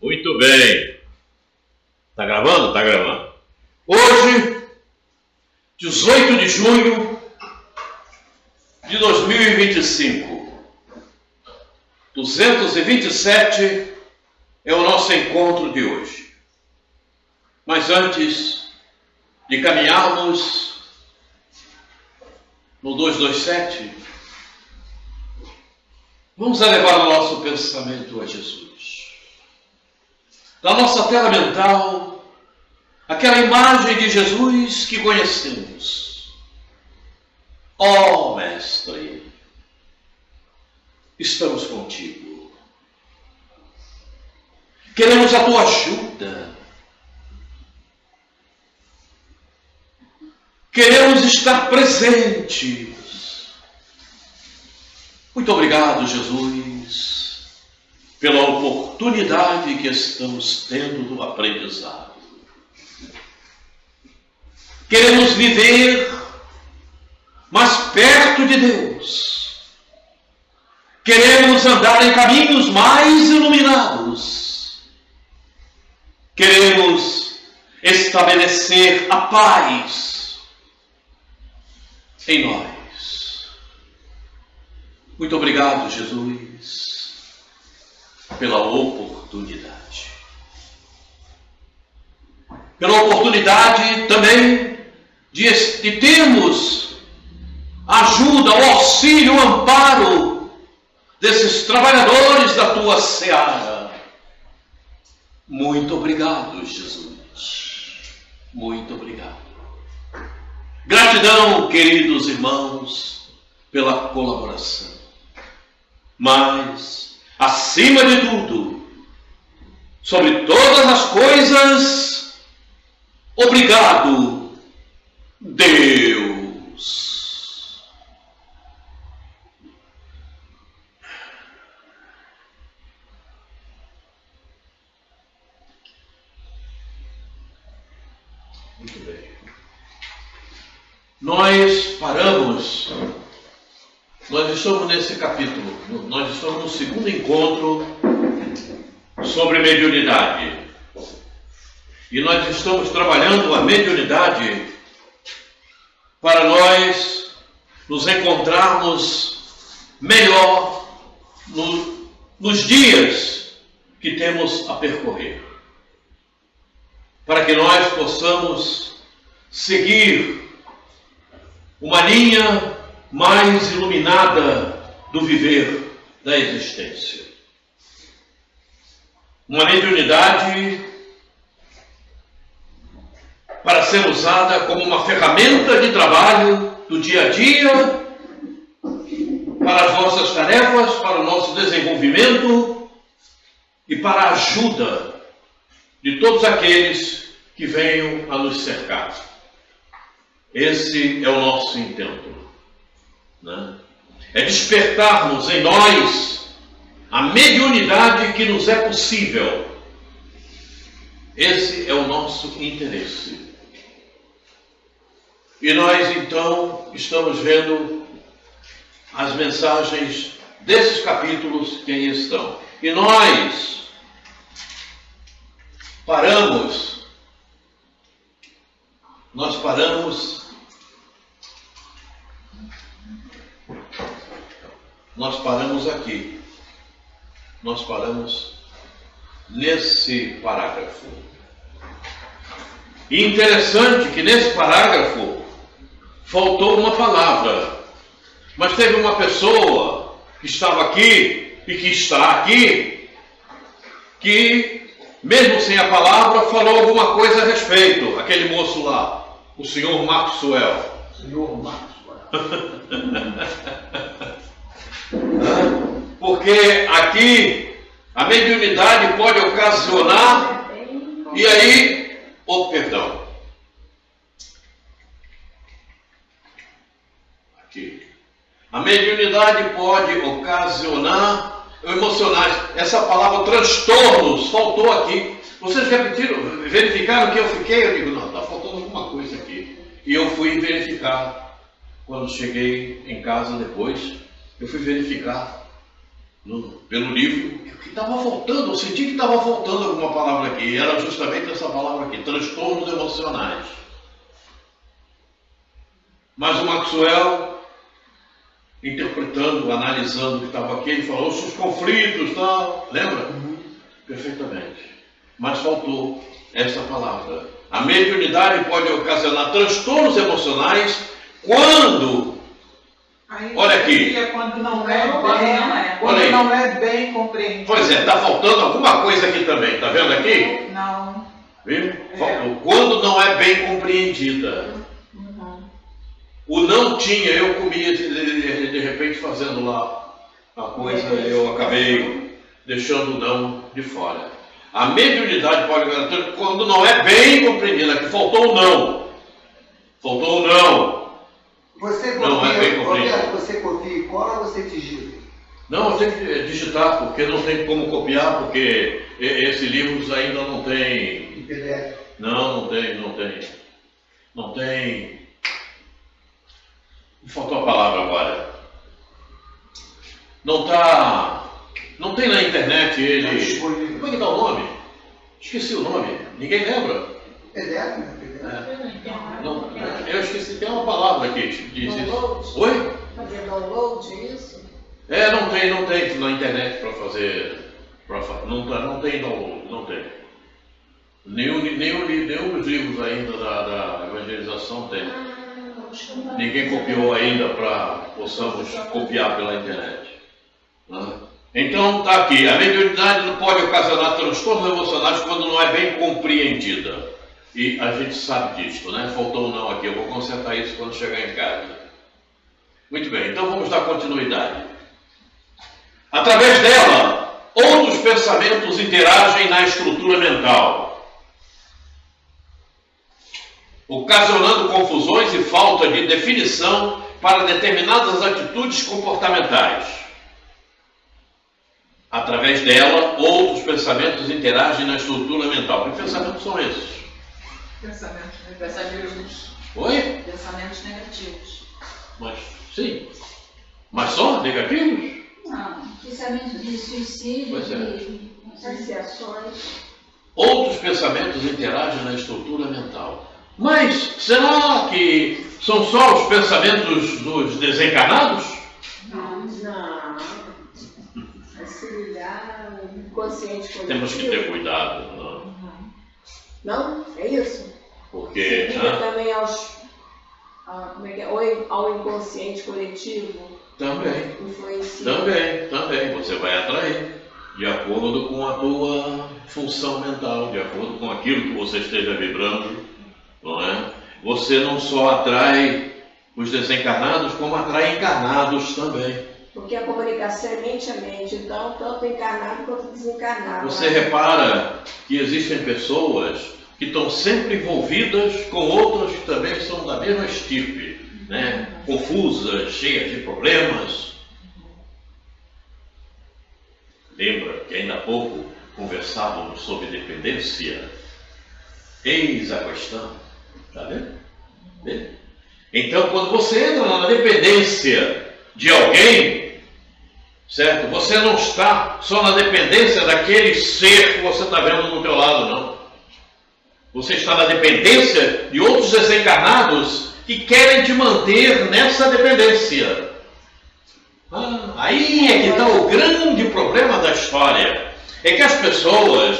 Muito bem. Tá gravando? Tá gravando. Hoje, 18 de junho de 2025, 227 é o nosso encontro de hoje. Mas antes de caminharmos no 227, vamos elevar o nosso pensamento a Jesus. Na nossa tela mental, aquela imagem de Jesus que conhecemos. Ó Mestre, estamos contigo. Queremos a tua ajuda. Queremos estar presentes. Muito obrigado, Jesus, pela oportunidade que estamos tendo do aprendizado. Queremos viver mais perto de Deus. Queremos andar em caminhos mais iluminados. Queremos estabelecer a paz em nós. Muito obrigado, Jesus, pela oportunidade. Pela oportunidade também de termos a ajuda, o auxílio, o amparo desses trabalhadores da tua seara. Muito obrigado, Jesus. Muito obrigado. Gratidão, queridos irmãos, pela colaboração. Mas, acima de tudo, sobre todas as coisas, obrigado, Deus. Muito bem. Nós estamos nesse capítulo, nós estamos no segundo encontro sobre mediunidade. E nós estamos trabalhando a mediunidade para nós nos encontrarmos melhor nos dias que temos a percorrer. Para que nós possamos seguir uma linha mais iluminada do viver da existência. Uma mediunidade para ser usada como uma ferramenta de trabalho do dia a dia, para as nossas tarefas, para o nosso desenvolvimento e para a ajuda de todos aqueles que venham a nos cercar. Esse é o nosso intento, né? É despertarmos em nós a mediunidade que nos é possível. Esse é o nosso interesse. E nós, então, estamos vendo as mensagens desses capítulos que aí estão. E nós paramos aqui. Nós paramos nesse parágrafo. E interessante que nesse parágrafo faltou uma palavra. Mas teve uma pessoa que estava aqui e que está aqui, que mesmo sem a palavra falou alguma coisa a respeito. Aquele moço lá, o senhor Maxwell. Senhor Maxwell. Porque aqui a mediunidade pode ocasionar, e aí, perdão. Aqui. A mediunidade pode ocasionar emocionais. Essa palavra transtornos faltou aqui. Vocês repetiram, verificaram que eu fiquei? Eu digo, não, está faltando alguma coisa aqui. E eu fui verificar. Quando cheguei em casa depois, eu fui verificar. pelo livro, que estava faltando, eu senti que estava faltando alguma palavra aqui, e era justamente essa palavra aqui, transtornos emocionais. Mas o Maxwell, interpretando, analisando o que estava aqui, ele falou, os conflitos, tal, lembra? Perfeitamente. Mas faltou essa palavra. A mediunidade pode ocasionar transtornos emocionais quando... Aí, olha aqui. Quando não é bem compreendido. Pois é, está faltando alguma coisa aqui também. Está vendo aqui? Não. Viu? Faltou. Quando não é bem compreendida. O não tinha, eu comia de repente fazendo lá a coisa, eu acabei deixando o não de fora. A mediunidade pode garantir quando não é bem compreendida, que faltou o não. Faltou o não. Você não copia, é bem compreendido. Você copia e cola ou você digita? Não, eu tenho que digitar, porque não tem como copiar, porque esses livros ainda não tem. Em PDF? Não tem. Não tem. Faltou a palavra agora. Não tem na internet ele. Como é que dá o nome? Esqueci o nome. Ninguém lembra? PDF, né? Não, eu esqueci. Tem uma palavra aqui que diz isso. Download? Oi? Fazer download, isso? Não tem na internet para fazer. Não tem download, não tem. Nenhum dos livros ainda da evangelização tem. Ninguém copiou ainda para possamos copiar pela internet. Então está aqui, a mediunidade não pode ocasionar transtornos emocionais quando não é bem compreendida. E a gente sabe disso, né? Faltou um não aqui, eu vou consertar isso quando chegar em casa. Muito bem, então vamos dar continuidade. Através dela, outros pensamentos interagem na estrutura mental, ocasionando confusões e falta de definição para determinadas atitudes comportamentais. Através dela, outros pensamentos interagem na estrutura mental. Que pensamentos são esses? Pensamentos. Oi? Pensamentos negativos. Mas, sim. Mas só negativos? Não, pensamento de suicídio, Pois é. de associações. Outros pensamentos interagem na estrutura mental. Mas será que são só os pensamentos dos desencarnados? Não. É se ligar ao inconsciente coletivo. Temos que ter cuidado, não? Não? É isso? Porque Se liga também ao inconsciente coletivo. também, Influencia. também, você vai atrair de acordo com a tua função mental, de acordo com aquilo que você esteja vibrando, não é? Você não só atrai os desencarnados, como atrai encarnados também. Porque a comunicação é mente a mente, então tanto encarnado quanto desencarnado. Você repara que existem pessoas que estão sempre envolvidas com outras que também são da mesma estirpe, né? Confusas, cheias de problemas. Lembra que ainda há pouco conversávamos sobre dependência? Eis a questão. Está vendo? Então, quando você entra na dependência de alguém, certo? Você não está só na dependência daquele ser que você está vendo do teu lado, não. Você está na dependência de outros desencarnados que querem te manter nessa dependência. Aí é que está o grande problema da história. É que as pessoas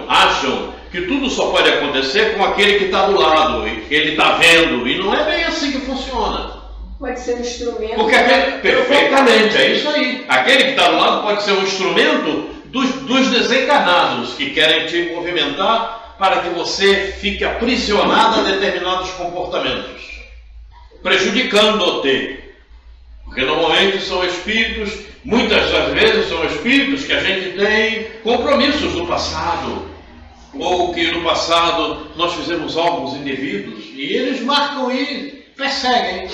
acham que tudo só pode acontecer com aquele que está do lado, e que ele está vendo, e não é bem assim que funciona. Pode ser um instrumento. Porque perfeitamente, é isso aí. Aquele que está do lado pode ser um instrumento dos desencarnados que querem te movimentar para que você fique aprisionado a determinados comportamentos, prejudicando-te. Porque normalmente são espíritos, muitas das vezes são espíritos que a gente tem compromissos do passado, ou que no passado nós fizemos algo indevidos, e eles marcam e perseguem.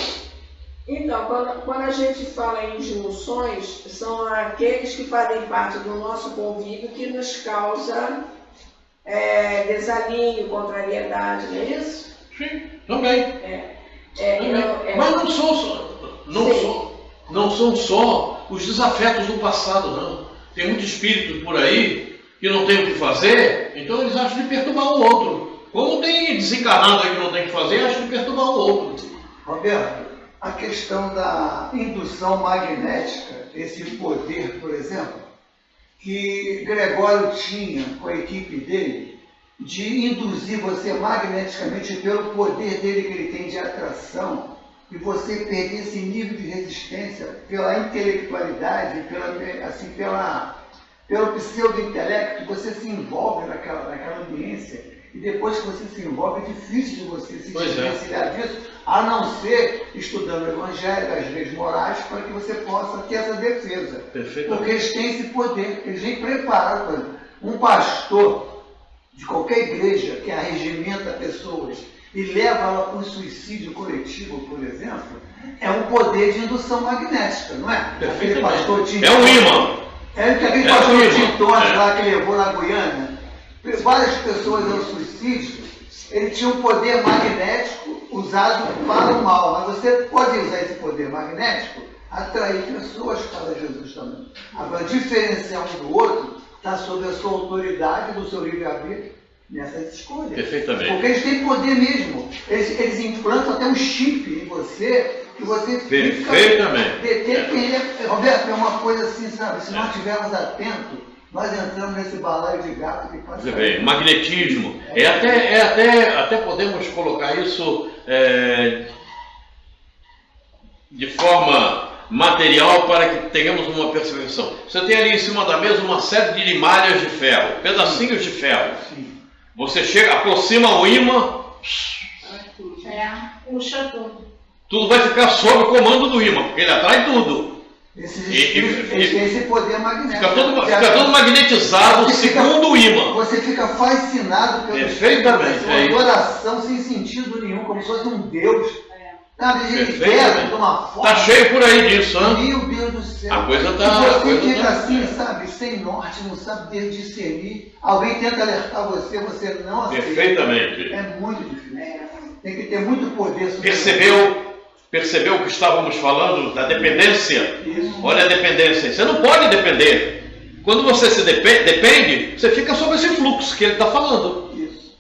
Então, quando a gente fala em junções, são aqueles que fazem parte do nosso convívio que nos causa desalinho, contrariedade, não é isso? Sim, também. Mas não são só só os desafetos do passado, não. Tem muito espírito por aí que não tem o que fazer, então eles acham de perturbar o outro. Como tem desencarnado aí que não tem o que fazer, acham de perturbar o outro. Roberto, a questão da indução magnética, esse poder, por exemplo, que Gregório tinha com a equipe dele, de induzir você magneticamente pelo poder dele que ele tem de atração, e você perder esse nível de resistência pela intelectualidade, pelo pseudo-intelecto, você se envolve naquela ambiência, e depois que você se envolve, é difícil de você se desvencilhar disso, a não ser estudando o Evangelho, as leis morais, para que você possa ter essa defesa. Porque eles têm esse poder, eles vêm preparados para isso. Um pastor de qualquer igreja que arregimenta pessoas e leva ela para um suicídio coletivo, por exemplo, é um poder de indução magnética, não é? Aquele pastor é um imã. Aquele pastor Tintones lá que levou na Guiana, várias pessoas ao suicídio, ele tinha um poder magnético usado para o mal, mas você pode usar esse poder magnético atrair pessoas para Jesus também. Agora, diferenciar um do outro está sob a sua autoridade, do seu livre-arbítrio, nessas escolhas. Perfeitamente. Porque eles têm poder mesmo. Eles implantam até um chip em você, que você fica... Perfeitamente. Roberto, é uma coisa assim, sabe? Se nós estivermos atentos, nós entramos nesse balaio de gato que passa. Você vê, magnetismo. Até podemos colocar isso de forma material para que tenhamos uma percepção. Você tem ali em cima da mesa uma série de malhas de ferro, pedacinhos de ferro. Sim. Você chega, aproxima o imã, Puxa tudo. tudo vai ficar sob o comando do imã, porque ele atrai tudo. Esses espíritos têm esse poder magnético. Fica todo magnetizado segundo o imã. Você fica fascinado pelo Perfeitamente. uma adoração sem sentido nenhum, como se fosse um Deus. Sabe, ele quer de uma forma. Tá cheio por aí disso, hein? Meu Deus do céu. A coisa tá. E você fica assim, sabe, sem norte, não sabe discernir. Alguém tenta alertar você, você não aceita. Perfeitamente. É muito difícil. Tem que ter muito poder sobre Percebeu o que estávamos falando da dependência? Isso. Olha a dependência. Você não pode depender. Quando você se depende, você fica sobre esse fluxo que ele está falando. Isso.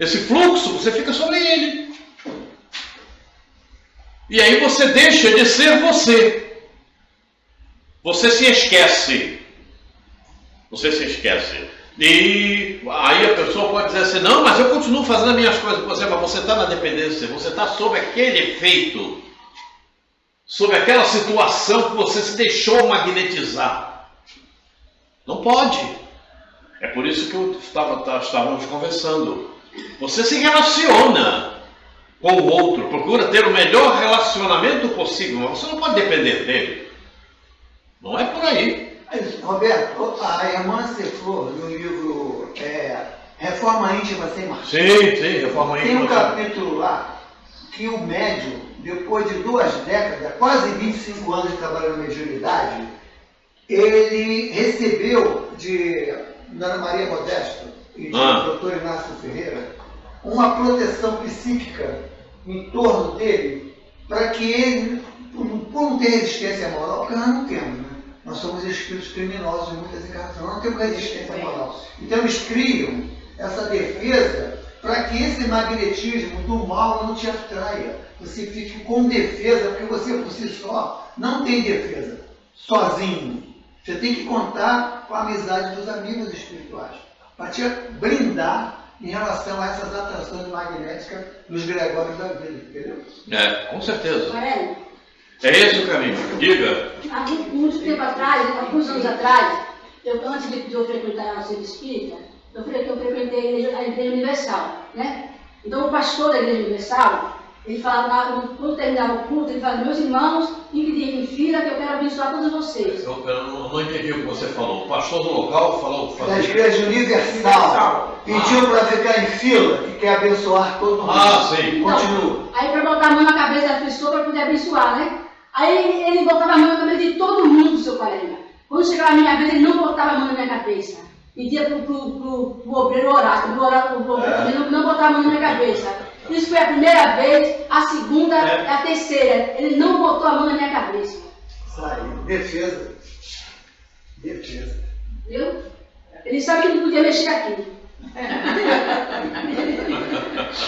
Esse fluxo, você fica sobre ele. E aí você deixa de ser você. Você se esquece. Você se esquece. E aí a pessoa pode dizer assim, não, mas eu continuo fazendo as minhas coisas com você, mas você está na dependência, você está sob aquele efeito, sob aquela situação que você se deixou magnetizar. Não pode. É por isso que estávamos conversando. Você se relaciona com o outro, procura ter o melhor relacionamento possível, mas você não pode depender dele. Não é por aí. Roberto, a irmã Ceflor, no livro Reforma Íntima Sem Martírio, Sim, Reforma Íntima. tem um capítulo lá que o médium, depois de 2 décadas, quase 25 anos de trabalho na mediunidade, ele recebeu de Dona Maria Modesto e do Dr. Inácio Ferreira uma proteção psíquica em torno dele, para que ele, por não ter resistência moral, porque nós não temos, né? Nós somos espíritos criminosos em muitas encarnações, nós não temos resistência moral. Então eles criam essa defesa para que esse magnetismo do mal não te atraia. Você fique com defesa, porque você por si só não tem defesa, sozinho. Você tem que contar com a amizade dos amigos espirituais, para te blindar em relação a essas atrações magnéticas dos Gregórios da vida, entendeu? Com certeza. Marelo, É esse o caminho. Diga. há muito tempo atrás, alguns anos atrás, antes de eu frequentar a Centro Espírita, eu frequentei a Igreja Universal, né? Então o pastor da Igreja Universal, ele falava, quando terminava o culto, ele falava, meus irmãos, impediam em fila que eu quero abençoar todos vocês. Eu não entendi o que você falou. O pastor do local falou... Da Igreja Universal pediu para ficar em fila, que quer abençoar todo mundo. Sim. Continua. Aí para botar a mão na cabeça da pessoa para poder abençoar, né? Aí ele botava a mão na cabeça de todo mundo, seu colega. Quando chegava a minha vez, ele não botava a mão na minha cabeça. Pedia pro obreiro orar, o obreiro não botava a mão na minha cabeça. Isso foi a primeira vez, a segunda, a terceira. Ele não botou a mão na minha cabeça. Saiu. Defesa. Defesa. Viu? Ele sabe que não podia mexer aqui.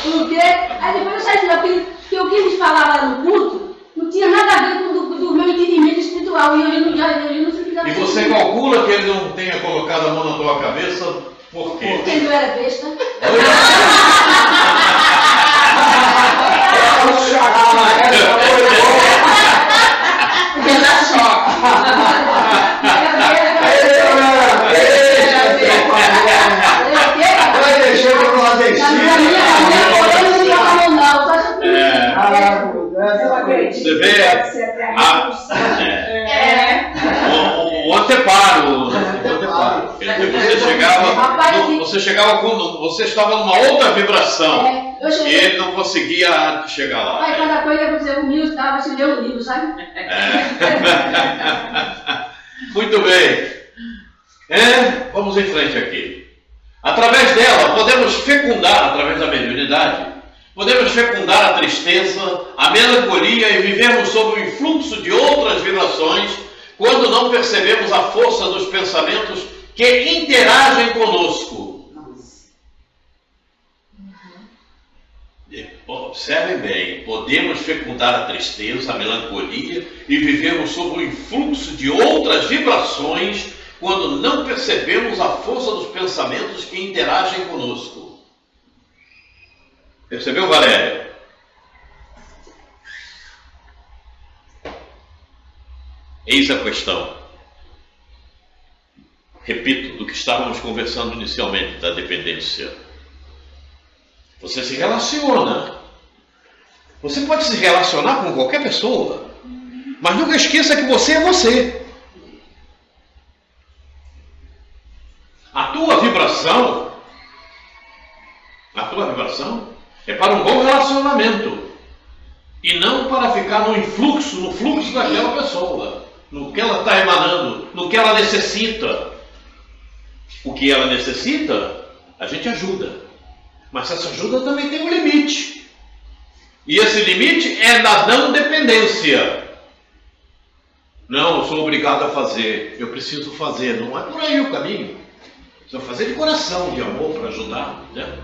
Por quê? Aí depois eu saí de lá, porque o que eles falavam lá no culto não tinha nada a ver com o meu entendimento espiritual. E eu não E você calcula que ele não tenha colocado a mão na tua cabeça, por quê? Porque ele não era besta. Você vê o anteparo. Você chegava quando você estava numa outra vibração e ele não conseguia chegar lá. Aí cada coisa que eu dizer, o Milton estava se ler um livro, sabe? Muito bem. Vamos em frente aqui. Através dela, podemos fecundar, através da mediunidade, podemos fecundar a tristeza, a melancolia e vivermos sob o influxo de outras vibrações quando não percebemos a força dos pensamentos que interagem conosco. Observem bem, podemos fecundar a tristeza, a melancolia e vivermos sob o influxo de outras vibrações quando não percebemos a força dos pensamentos que interagem conosco. Percebeu, Valéria? Eis a questão. Repito, do que estávamos conversando inicialmente, da dependência. Você se relaciona. Você pode se relacionar com qualquer pessoa, mas nunca esqueça que você é você. A tua vibração é para um bom relacionamento e não para ficar no fluxo daquela pessoa, no que ela está emanando, no que ela necessita. O que ela necessita, a gente ajuda, mas essa ajuda também tem um limite, e esse limite é da não dependência. Não, eu sou obrigado a fazer, eu preciso fazer, não é por aí o caminho. Você vai fazer de coração, de amor, para ajudar, né?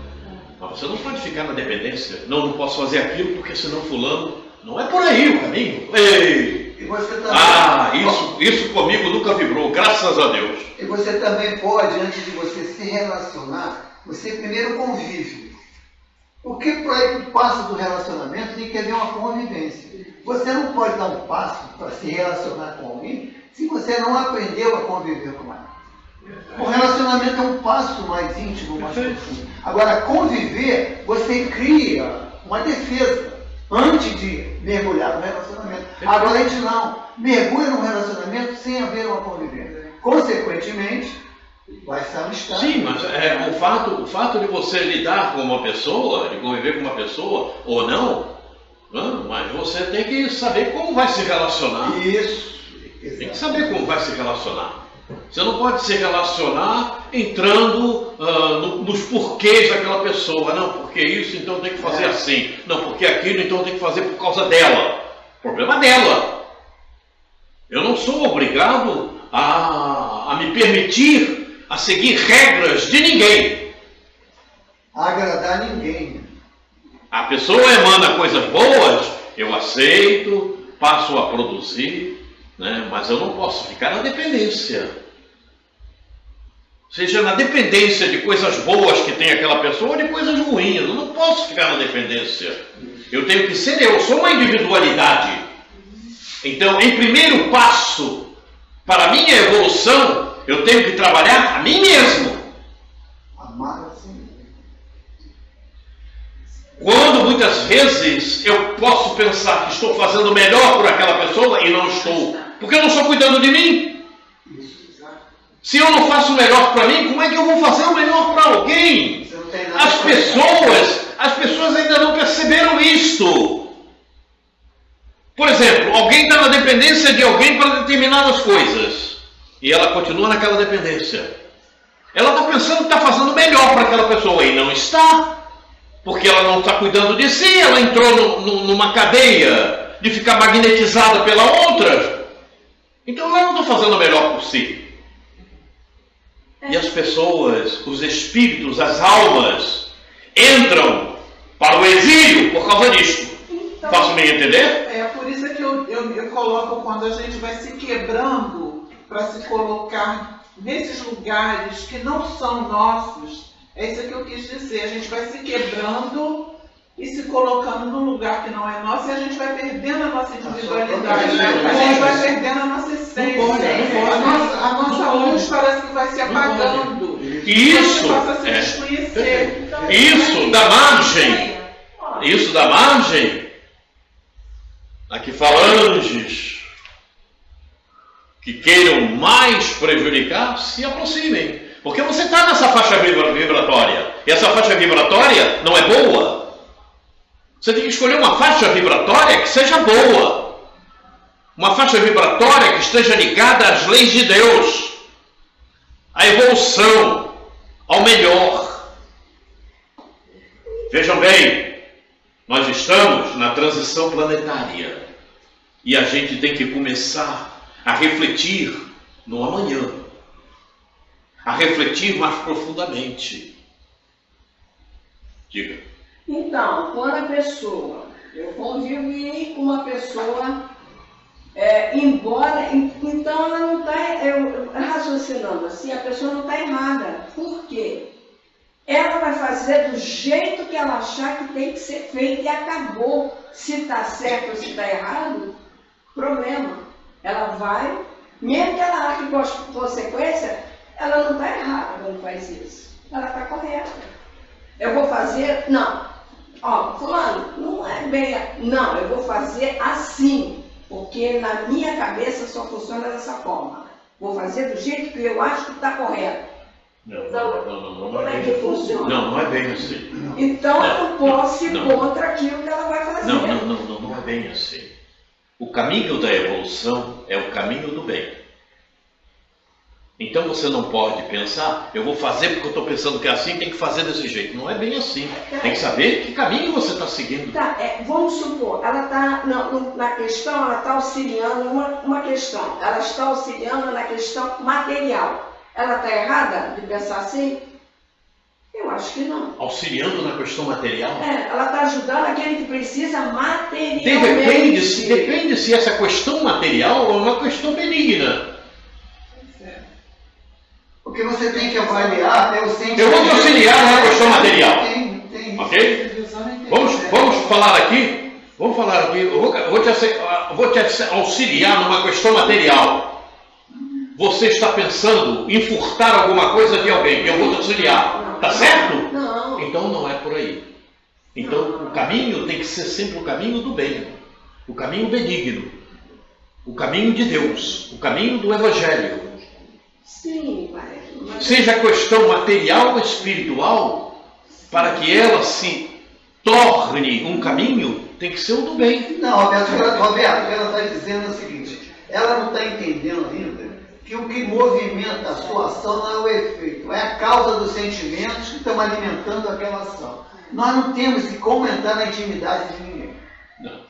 Mas você não pode ficar na dependência. Não posso fazer aquilo porque senão fulano. Não é por aí o caminho. Ei! E você também... isso comigo nunca vibrou, graças a Deus. E você também pode, antes de você se relacionar, você primeiro convive. Porque para ir para o passo do relacionamento tem que haver uma convivência. Você não pode dar um passo para se relacionar com alguém se você não aprendeu a conviver com ela. O relacionamento é um passo mais íntimo, mais profundo. Agora, conviver, você cria uma defesa antes de mergulhar no relacionamento. Agora, a gente não mergulha no relacionamento sem haver uma convivência. Consequentemente, vai se amistar. Sim, mas o fato de você lidar com uma pessoa, de conviver com uma pessoa ou não, mas você tem que saber como vai se relacionar. Isso. Tem que saber como vai se relacionar. Você não pode se relacionar entrando nos porquês daquela pessoa. Não, porque isso, então tem que fazer assim. Não, porque aquilo, então tem que fazer por causa dela. O problema dela. Eu não sou obrigado a me permitir a seguir regras de ninguém. Agradar ninguém. A pessoa emana coisas boas, eu aceito, passo a produzir, né? Mas eu não posso ficar na dependência. Seja na dependência de coisas boas que tem aquela pessoa ou de coisas ruins. Eu não posso ficar na dependência. Eu tenho que ser eu sou uma individualidade. Então, em primeiro passo, para a minha evolução, eu tenho que trabalhar a mim mesmo. Amar assim. Quando muitas vezes eu posso pensar que estou fazendo melhor por aquela pessoa e não estou, porque eu não estou cuidando de mim. Se eu não faço o melhor para mim, como é que eu vou fazer o melhor para alguém? As pessoas ainda não perceberam isto. Por exemplo, alguém está na dependência de alguém para determinadas coisas e ela continua naquela dependência. Ela está pensando que está fazendo melhor para aquela pessoa e não está, porque ela não está cuidando de si. Ela entrou numa cadeia de ficar magnetizada pela outra. Então eu não estou fazendo o melhor por si. E as pessoas, os espíritos, as almas, entram para o exílio por causa disto. Então, Faço-me entender? É por isso que eu coloco quando a gente vai se quebrando para se colocar nesses lugares que não são nossos. É isso que eu quis dizer. A gente vai se quebrando e se colocando num lugar que não é nosso, e a gente vai perdendo a nossa individualidade. A gente vai perdendo a nossa essência. A nossa luz parece que vai se apagando. Isso, passa a se desconhecer. isso dá margem a que falanges que queiram mais prejudicar se aproximem. Porque você está nessa faixa vibratória. E essa faixa vibratória não é boa. Você tem que escolher uma faixa vibratória que seja boa. Uma faixa vibratória que esteja ligada às leis de Deus. À evolução. Ao melhor. Vejam bem. Nós estamos na transição planetária. E a gente tem que começar a refletir no amanhã. A refletir mais profundamente. Diga. Então, quando a pessoa, eu convivi com uma pessoa, embora, então ela não está, raciocinando assim, a pessoa não está errada. Por quê? Ela vai fazer do jeito que ela achar que tem que ser feito e acabou. Se está certo ou se está errado, problema. Ela vai, mesmo que ela ache consequência, ela não está errada quando faz isso. Ela está correta. Eu vou fazer, não. Ó, fulano, não é bem, não, eu vou fazer assim, porque na minha cabeça só funciona dessa forma. Vou fazer do jeito que eu acho que está correto. Não é que funciona. Não é bem assim. Então eu não posso ir contra aquilo que ela vai fazer. Não é bem assim. O caminho da evolução é o caminho do bem. Então você não pode pensar, eu vou fazer porque eu estou pensando que é assim, tem que fazer desse jeito. Não é bem assim. Tem que saber que caminho você está seguindo. Tá, vamos supor, ela está na questão, ela está auxiliando uma questão. Ela está auxiliando na questão material. Ela está errada de pensar assim? Eu acho que não. Auxiliando na questão material? Ela está ajudando aquele que precisa materialmente. Depende se essa questão material é uma questão benigna. O que você tem que avaliar é o sentimento. Eu vou te auxiliar numa questão material. Tem. Ok? Vamos falar aqui. Eu vou te auxiliar numa questão material. Você está pensando em furtar alguma coisa de alguém. Eu vou te auxiliar. Tá certo? Não. Então não é por aí. Então o caminho tem que ser sempre o caminho do bem. O caminho benigno. O caminho de Deus. O caminho do Evangelho. Sim, pai. Seja questão material ou espiritual, para que ela se torne um caminho, tem que ser o do bem. Não, Roberto, o que ela está dizendo é o seguinte, ela não está entendendo ainda que o que movimenta a sua ação não é o efeito, é a causa dos sentimentos que estão alimentando aquela ação. Nós não temos que comentar na intimidade de ninguém.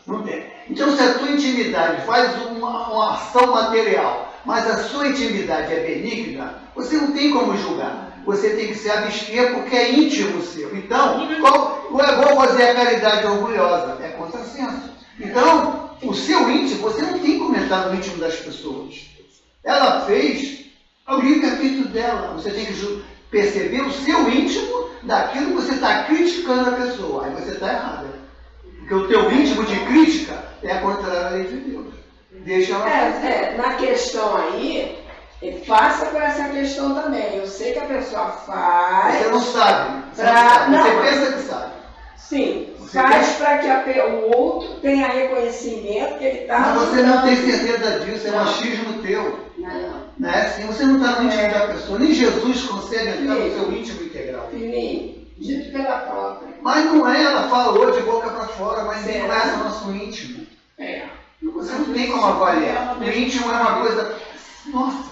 Não tem. Então, se a tua intimidade faz uma ação material, mas a sua intimidade é benigna, você não tem como julgar. Você tem que se abster porque é íntimo seu. Então, não é bom fazer a caridade orgulhosa, é contrassenso. Então, o seu íntimo, você não tem que comentar no íntimo das pessoas. Ela fez o livre-arbítrio dela. Você tem que perceber o seu íntimo daquilo que você está criticando a pessoa. Aí você está errada. Porque o teu íntimo de crítica é contrário à lei de Deus. Deixa ela fazer. Na questão aí, passa por essa questão também. Eu sei que a pessoa faz. Você não sabe. Você pensa que sabe. Sim, faz para que o outro tenha reconhecimento que ele está. Mas você não tem certeza disso, é machismo teu. Não. Assim, você não está no íntimo da pessoa. Nem Jesus consegue entrar no seu íntimo integral. Filhinho, dito pela própria. Mas não é, ela falou de boca para fora, mas não conhece o nosso íntimo. Você não tem como avaliar. O íntimo é uma coisa. Nossa,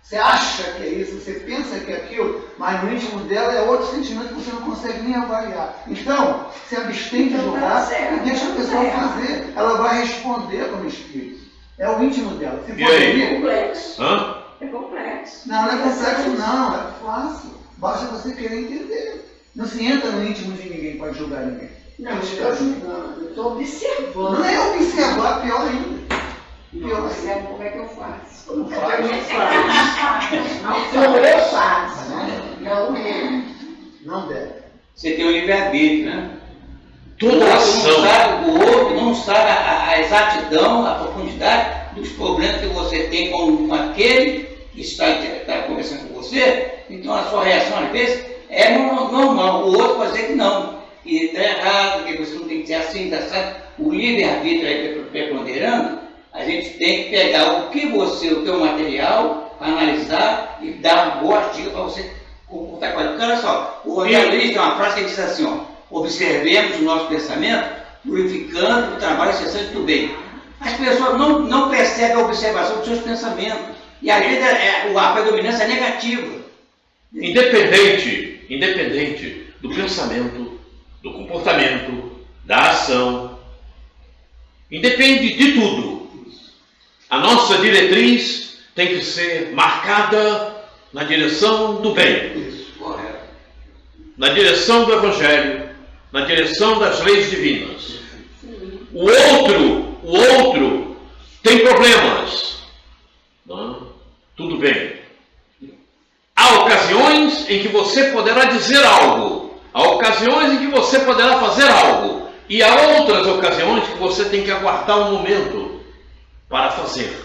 você acha que é isso, você pensa que é aquilo, mas no íntimo dela é outro sentimento que você não consegue nem avaliar. Então, se abstém de julgar e deixa a pessoa fazer. Ela vai responder como espírito. É o íntimo dela. Se E for aí? É comigo, complexo. Hã? É complexo. não, não é complexo não, é fácil. Basta você querer entender. Não se entra no íntimo de ninguém, pode julgar ninguém. Não, eu estou julgando, eu estou observando. Não é observar, pior ainda. Não Pior ainda. observo como é que eu faço. Não Como é que eu faz. faço. Não é. Não deve. Você tem o livre-arbítrio, né? Toda ação. O outro não sabe a exatidão, a profundidade dos problemas que você tem com aquele que está conversando com você. Então a sua reação às vezes é normal. O outro pode dizer que não. E está errado, que você não tem que ser assim, está certo? O livre-arbítrio aí preponderando, a gente tem que pegar o teu material, analisar e dar uma boa dica para você comportar com ela. Porque olha só, o André Luiz tem uma frase que diz assim, ó, observemos o nosso pensamento, purificando o trabalho incessante do bem. As pessoas não percebem a observação dos seus pensamentos. E às vezes a predominância é negativa. Independente do pensamento, do comportamento, da ação, independe de tudo. A nossa diretriz tem que ser marcada na direção do bem, Isso, correto. na direção do Evangelho, na direção das leis divinas. O outro tem problemas. Não? Tudo bem. Há ocasiões em que você poderá dizer algo, há ocasiões em que você poderá fazer algo, e há outras ocasiões que você tem que aguardar um momento para fazer,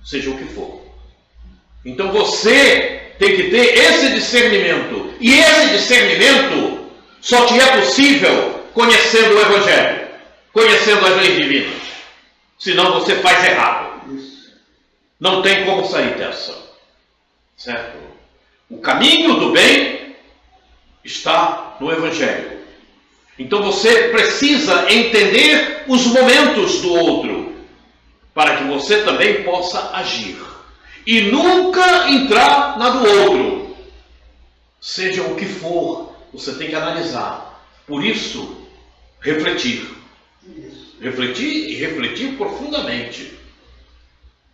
seja o que for. Então você tem que ter esse discernimento, e esse discernimento só te é possível conhecendo o Evangelho, conhecendo as leis divinas. Senão você faz errado. Não tem como sair dessa. Certo? O caminho do bem está no Evangelho. Então você precisa entender os momentos do outro, para que você também possa agir. E nunca entrar na do outro. Seja o que for, você tem que analisar. Por isso, refletir. Refletir e refletir profundamente.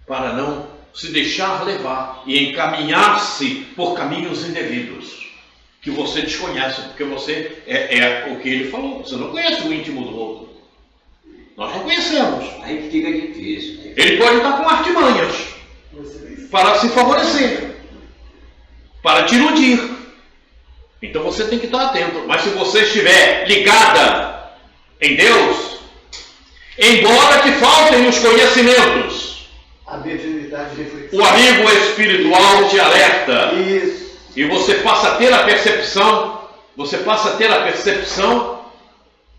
Para não se deixar levar e encaminhar-se por caminhos indevidos. Que você desconhece, porque você é o que ele falou. Você não conhece o íntimo do outro. Nós não conhecemos. Aí fica difícil. Né? Ele pode estar com artimanhas para se favorecer, para te iludir. Então você tem que estar atento. Mas se você estiver ligada em Deus, embora te faltem os conhecimentos, A mediunidade reflexiva. o amigo espiritual te alerta. Isso. E você passa a ter a percepção,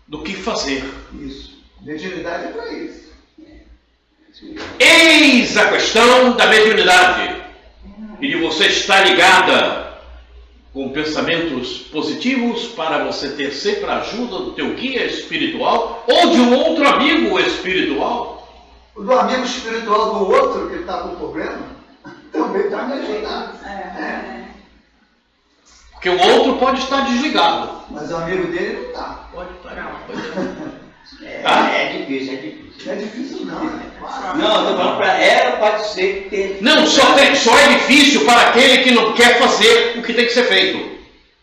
do que fazer. Isso. Mediunidade é para isso. Eis a questão da mediunidade. E de você estar ligada com pensamentos positivos para você ter sempre a ajuda do teu guia espiritual ou de um outro amigo espiritual. O do amigo espiritual do outro que está com problema também está me ajudando. Porque o outro pode estar desligado. Mas o amigo dele não está. Pode estar. É difícil. Não é difícil não, é fácil. Não, eu estou falando para ela, pode ser que tenha. Não, só é difícil para aquele que não quer fazer o que tem que ser feito.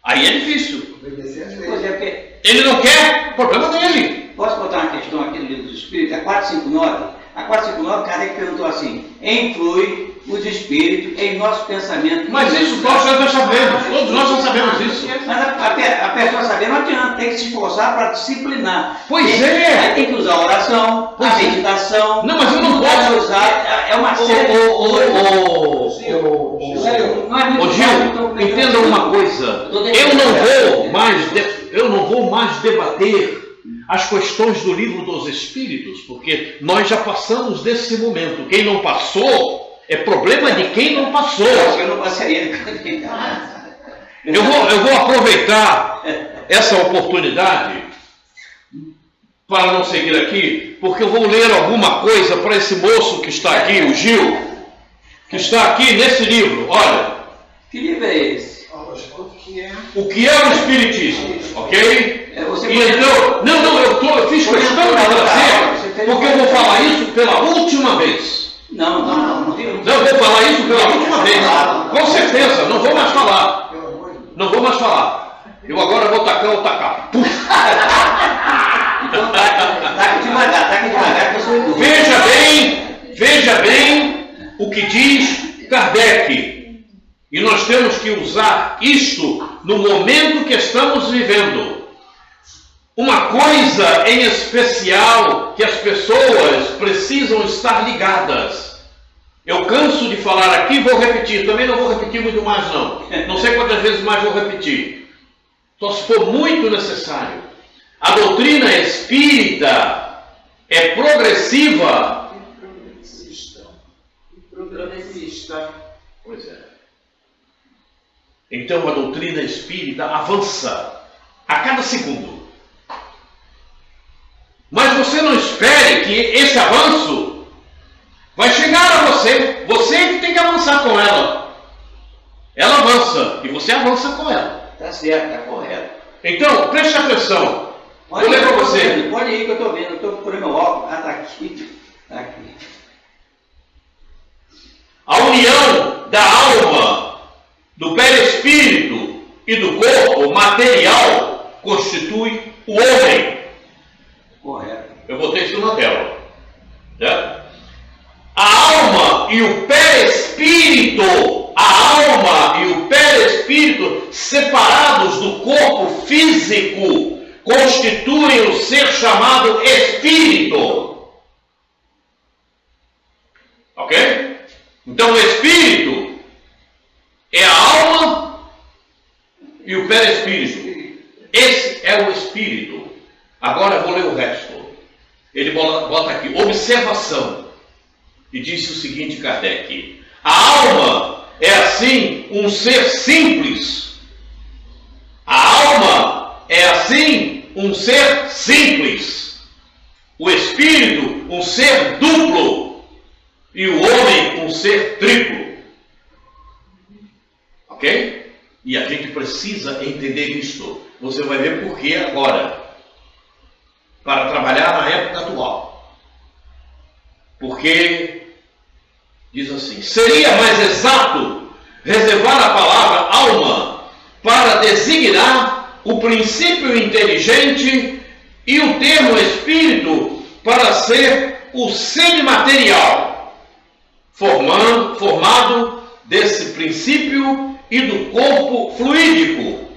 Aí é difícil. Obedecer às Pois leis. é, porque Ele não quer, problema dele. posso botar uma questão aqui no livro dos Espíritos, a 459. A 459, Kardec perguntou assim: influi os espíritos em nosso pensamento. Mas isso nós já sabemos, todos nós já sabemos isso. Mas a pessoa saber não adianta, tem que se esforçar para disciplinar. Pois é. Aí tem que usar a oração, Pois a é. meditação. Não, mas eu não mudar posso. os hábitos, é uma série de coisas. Não é muito Ô fácil, Gil, então, entenda uma coisa. Eu não vou mais debater as questões do livro dos Espíritos, porque nós já passamos desse momento. Quem não passou é problema de quem não passou. Eu não passaria. Eu vou aproveitar essa oportunidade para não seguir aqui, porque eu vou ler alguma coisa para esse moço que está aqui, o Gil, que está aqui nesse livro. Olha, Que livro é esse? o que é o Espiritismo, ok? É, você E então, eu fiz questão de trazer, porque eu vou falar isso pela última vez. Não. Não, vou falar isso pela última vez. Com certeza, não vou mais falar. Não vou mais falar. Eu agora vou tacar o tacar. Então taca devagar, que eu sou idoso. Veja bem o que diz Kardec. E nós temos que usar isto no momento que estamos vivendo. Uma coisa em especial que as pessoas precisam estar ligadas. Eu canso de falar aqui, vou repetir. Também não vou repetir muito mais não. Não sei quantas vezes mais vou repetir. Só se for muito necessário. A doutrina espírita é progressiva. Progressista. Pois é. Então a doutrina espírita avança a cada segundo. Mas você não espere que esse avanço vai chegar a você. Você é que tem que avançar com ela. Ela avança e você avança com ela. Tá certo, tá correto. Então, preste atenção. Vou ler para você. Pode ir que eu estou vendo, eu estou procurando meu óculos. Ah, tá aqui. Tá aqui. A união da alma, do perispírito e do corpo material constitui o homem. Correto. Eu botei isso na tela. Certo? A alma e o perispírito, separados do corpo físico, constituem o ser chamado espírito. Ok? Então o espírito é a alma e o perispírito. Esse é o espírito. Agora eu vou ler o resto. Ele bota aqui, observação. E disse o seguinte, Kardec: a alma é assim um ser simples. A alma é assim um ser simples. O espírito um ser duplo. E o homem um ser triplo. Ok? E a gente precisa entender isto. Você vai ver por que agora. Para trabalhar na época atual. Porque, diz assim, seria mais exato reservar a palavra alma para designar o princípio inteligente e o termo espírito para ser o semimaterial, formado desse princípio e do corpo fluídico.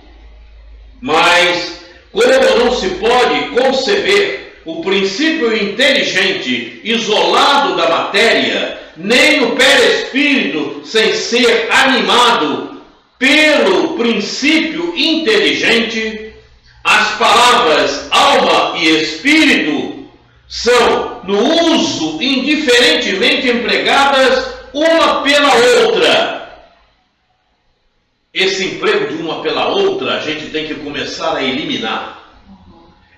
Mas, como não se pode conceber o princípio inteligente isolado da matéria, nem o perispírito sem ser animado pelo princípio inteligente, as palavras alma e espírito são, no uso indiferentemente empregadas, uma pela outra. Esse emprego de uma pela outra a gente tem que começar a eliminar.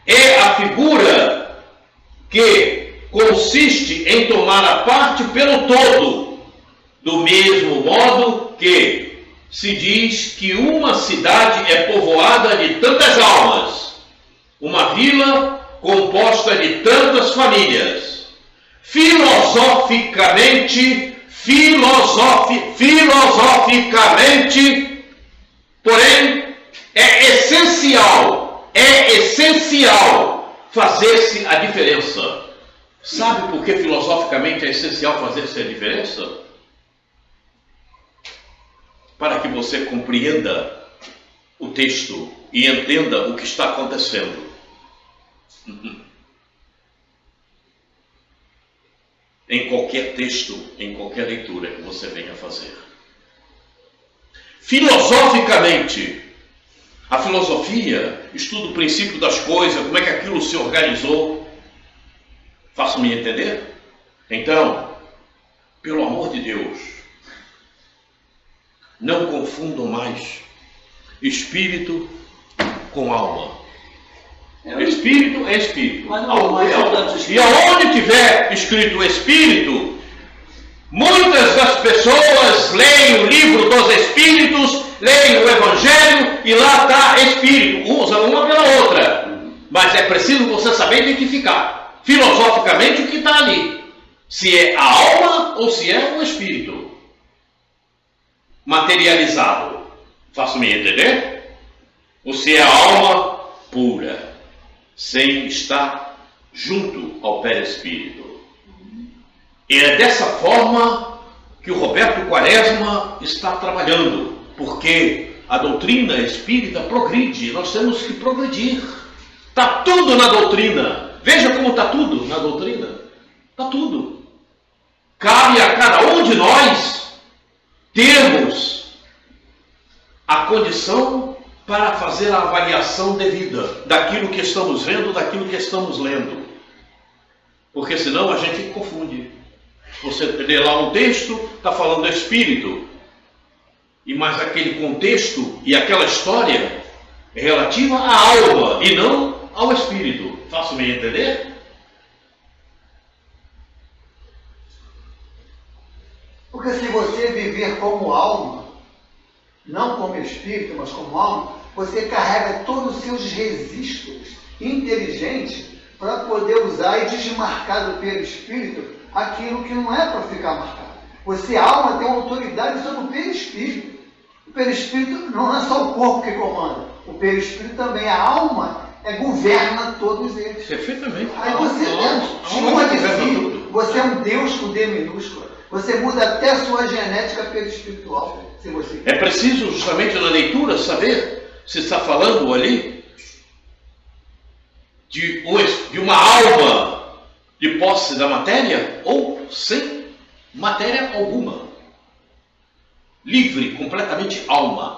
É a figura que consiste em tomar a parte pelo todo, do mesmo modo que se diz que uma cidade é povoada de tantas almas, uma vila composta de tantas famílias. Filosoficamente, porém, é essencial fazer-se a diferença. Sabe por que filosoficamente é essencial fazer-se a diferença? Para que você compreenda o texto e entenda o que está acontecendo. Em qualquer texto, em qualquer leitura que você venha fazer. Filosoficamente, a filosofia estuda o princípio das coisas, como é que aquilo se organizou. Faço-me entender? Então, pelo amor de Deus, não confundam mais espírito com alma. Espírito é espírito. Alma é alma. E aonde tiver escrito espírito, muitas das pessoas leem o livro dos espíritos, leem o evangelho e lá está espírito. Usa uma pela outra. Mas é preciso você saber identificar filosoficamente o que está ali. Se é a alma ou se é o espírito materializado. Faço-me entender? Ou se é a alma pura, sem estar junto ao perispírito. E é dessa forma que o Roberto Quaresma está trabalhando, porque a doutrina espírita progride, nós temos que progredir. Está tudo na doutrina. Veja como está tudo na doutrina. Está tudo. Cabe a cada um de nós termos a condição para fazer a avaliação devida daquilo que estamos vendo, daquilo que estamos lendo. Porque senão a gente confunde. Você lê lá um texto, está falando do espírito, e mais aquele contexto e aquela história é relativa à alma e não ao espírito. Faço-me entender? Porque se você viver como alma, não como espírito, mas como alma, você carrega todos os seus registros inteligentes para poder usar e desmarcar do perispírito aquilo que não é para ficar marcado. Você, alma, tem uma autoridade sobre o perispírito. O perispírito não é só o corpo que comanda. O perispírito também, a alma, governa todos eles. Perfeitamente. Aí você muda de si. Você é um Deus com D minúsculo. Você muda até a sua genética perispiritual, se você quer. É preciso, justamente na leitura, saber se está falando ali de uma alma de posse da matéria ou sem matéria alguma. Livre, completamente alma.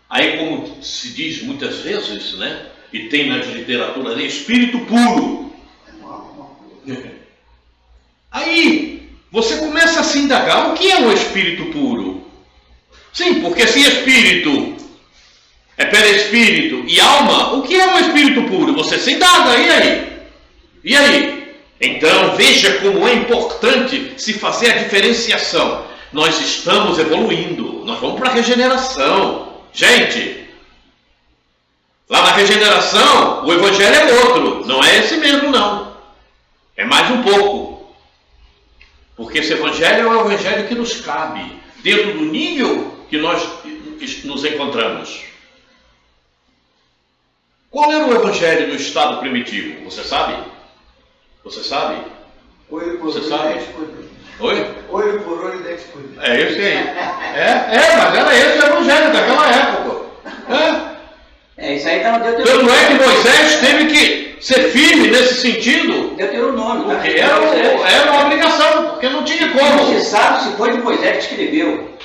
Aí, como se diz muitas vezes, né? E tem na literatura ali, espírito puro. Aí, você começa a se indagar, o que é um espírito puro? Sim, porque se espírito é perispírito e alma, o que é um espírito puro? Você se indaga, e aí? E aí? Então, veja como é importante se fazer a diferenciação. Nós estamos evoluindo, nós vamos para a regeneração. Gente, lá na regeneração, o evangelho é outro, não é esse mesmo não. É mais um pouco. Porque esse evangelho é o evangelho que nos cabe, dentro do nível que nós nos encontramos. Qual era o evangelho do estado primitivo? Você sabe? Você sabe? Olho por Você olho, sabe? dente por dente. Oi? Olho por olho, dente por dente. É esse aí. Mas era esse o evangelho daquela época. Isso aí está no Tanto Deuteronômio. é que Moisés teve que ser firme nesse sentido, Deuteronômio, tá? porque era uma obrigação, porque não tinha Não como. se sabe se foi de Moisés que escreveu.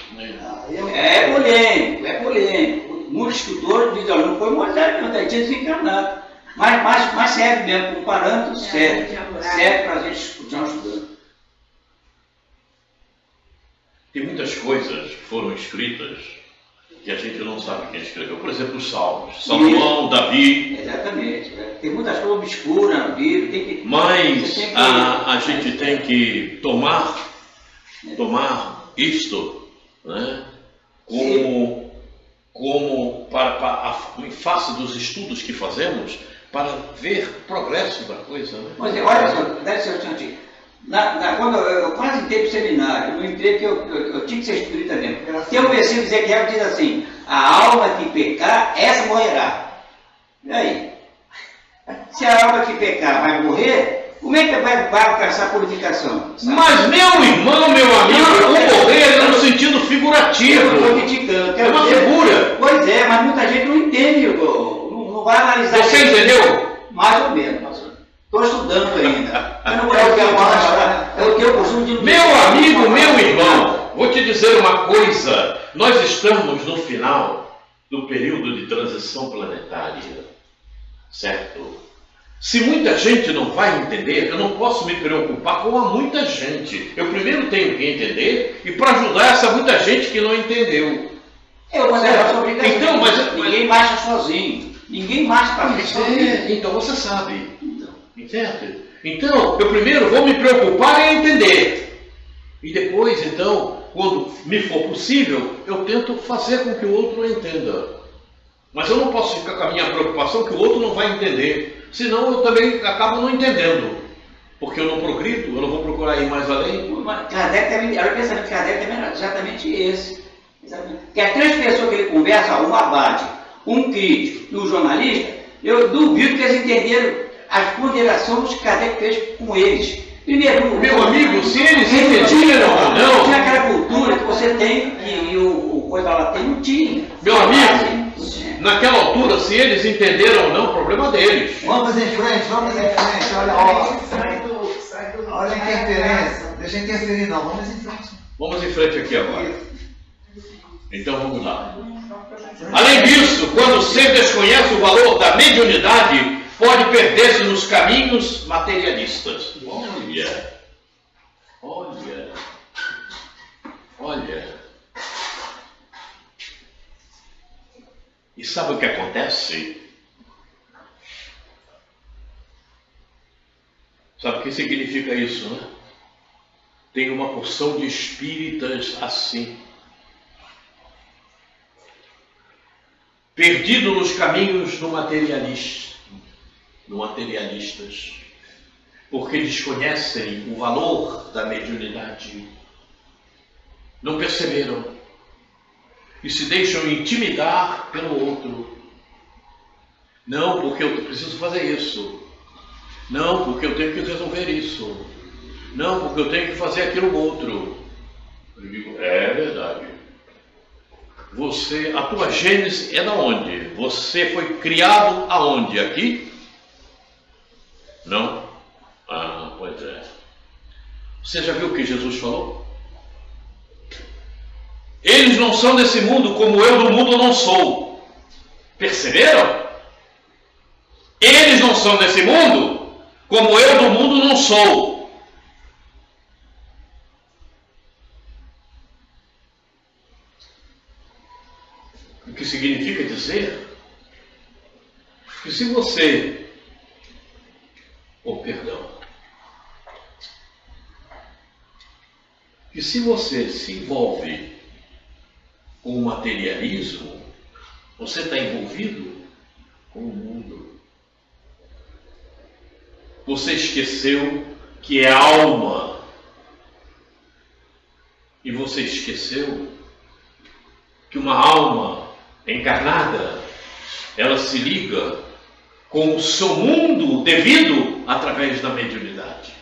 É polêmico. Muitos estudores dizem, não foi Moisés, não, ele tinha desencarnado. Mas serve mesmo, como parâmetro, serve para a gente continuar estudando. Tem muitas coisas que foram escritas que a gente não sabe quem escreveu. Por exemplo, os Salmos. Salomão, Davi. Exatamente. Tem muitas coisas obscuras no livro. Mas a gente tem que tomar isto, né, como em face dos estudos que fazemos, para ver o progresso da coisa. Né? Mas olha só, deve ser bastante. Quando eu quase entrei para o seminário, eu entrei que eu tinha que ser espírita mesmo. Tem um versículo de Ezequiel que diz assim: a alma que pecar, essa morrerá. E aí? Se a alma que pecar vai morrer, como é que vai alcançar a purificação? Sabe? Mas meu irmão, meu amigo, o morrer é no sentido figurativo. Eu não estou criticando. É uma figura. Pois é, mas muita gente não entende, não vai analisar. Você entendeu? Mais ou menos, pastor. Estou estudando ainda. Eu não vou dizer agora, é o que eu costumo dizer. Meu amigo, meu irmão, vou te dizer uma coisa. Nós estamos no final do período de transição planetária, certo? Se muita gente não vai entender, eu não posso me preocupar com a muita gente. Eu primeiro tenho que entender e para ajudar essa muita gente que não entendeu. Eu vou levar essa obrigação. Então, mas ninguém marcha sozinho. Ninguém marcha para frente sozinho. Então você sabe. Entende? Então, eu primeiro vou me preocupar em entender. E depois, então, quando me for possível, eu tento fazer com que o outro entenda. Mas eu não posso ficar com a minha preocupação que o outro não vai entender. Senão eu também acabo não entendendo. Porque eu não progrido, eu não vou procurar ir mais além. Kardec também, era o pensamento de Kardec também era exatamente esse. Exatamente. Porque as 3 pessoas que ele conversa, um abade, um crítico e um jornalista, eu duvido que eles entenderam as ponderações que Kardec fez com eles. Primeiro, meu amigo, se eles entenderam ou não, tinha aquela cultura que você tem, e o coisa lá tem, não tinha. Meu amigo, naquela altura, se eles entenderam ou não, o problema deles. Vamos em frente, olha, olha a interferência. Deixa eu interferir não, vamos em frente. Vamos em frente aqui agora. Então vamos lá. Além disso, quando você desconhece o valor da mediunidade, pode perder-se nos caminhos materialistas. Olha. E sabe o que acontece? Sabe o que significa isso, né? Tem uma porção de espíritas assim, perdido nos caminhos do materialistas, porque desconhecem o valor da mediunidade, não perceberam e se deixam intimidar pelo outro. Não, porque eu preciso fazer isso. Não, porque eu tenho que resolver isso. Não, porque eu tenho que fazer aquilo outro. Eu digo, é verdade. A tua gênese é da onde? Você foi criado aonde? Aqui? Não? Ah, pois é. Você já viu o que Jesus falou? Eles não são desse mundo como eu do mundo não sou. Perceberam? Eles não são desse mundo como eu do mundo não sou. O que significa dizer que se você, que se você se envolve com o materialismo, você está envolvido com o mundo. Você esqueceu que é alma. E você esqueceu que uma alma encarnada, ela se liga com o seu mundo devido através da mediunidade.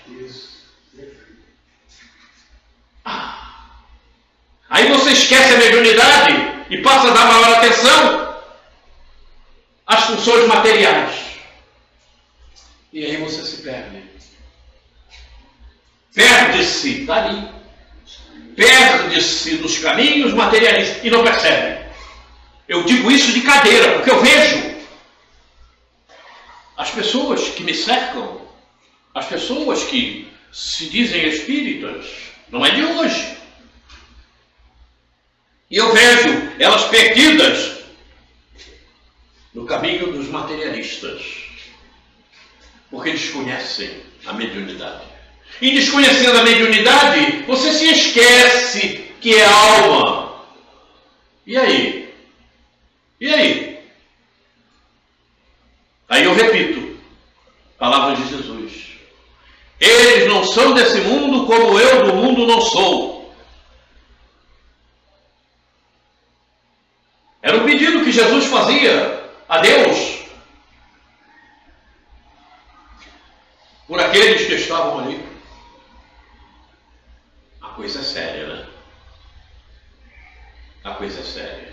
Aí você esquece a mediunidade e passa a dar maior atenção às funções materiais. E aí você se perde. Perde-se dali. Perde-se nos caminhos materialistas e não percebe. Eu digo isso de cadeira, porque eu vejo as pessoas que me cercam, as pessoas que se dizem espíritas, não é de hoje. E eu vejo elas perdidas no caminho dos materialistas, porque desconhecem a mediunidade. E desconhecendo a mediunidade, você se esquece que é alma. E aí? E aí? Aí eu repito, palavra de Jesus. Eles não são desse mundo como eu do mundo não sou. Era um pedido que Jesus fazia a Deus por aqueles que estavam ali. A coisa é séria, né? A coisa é séria.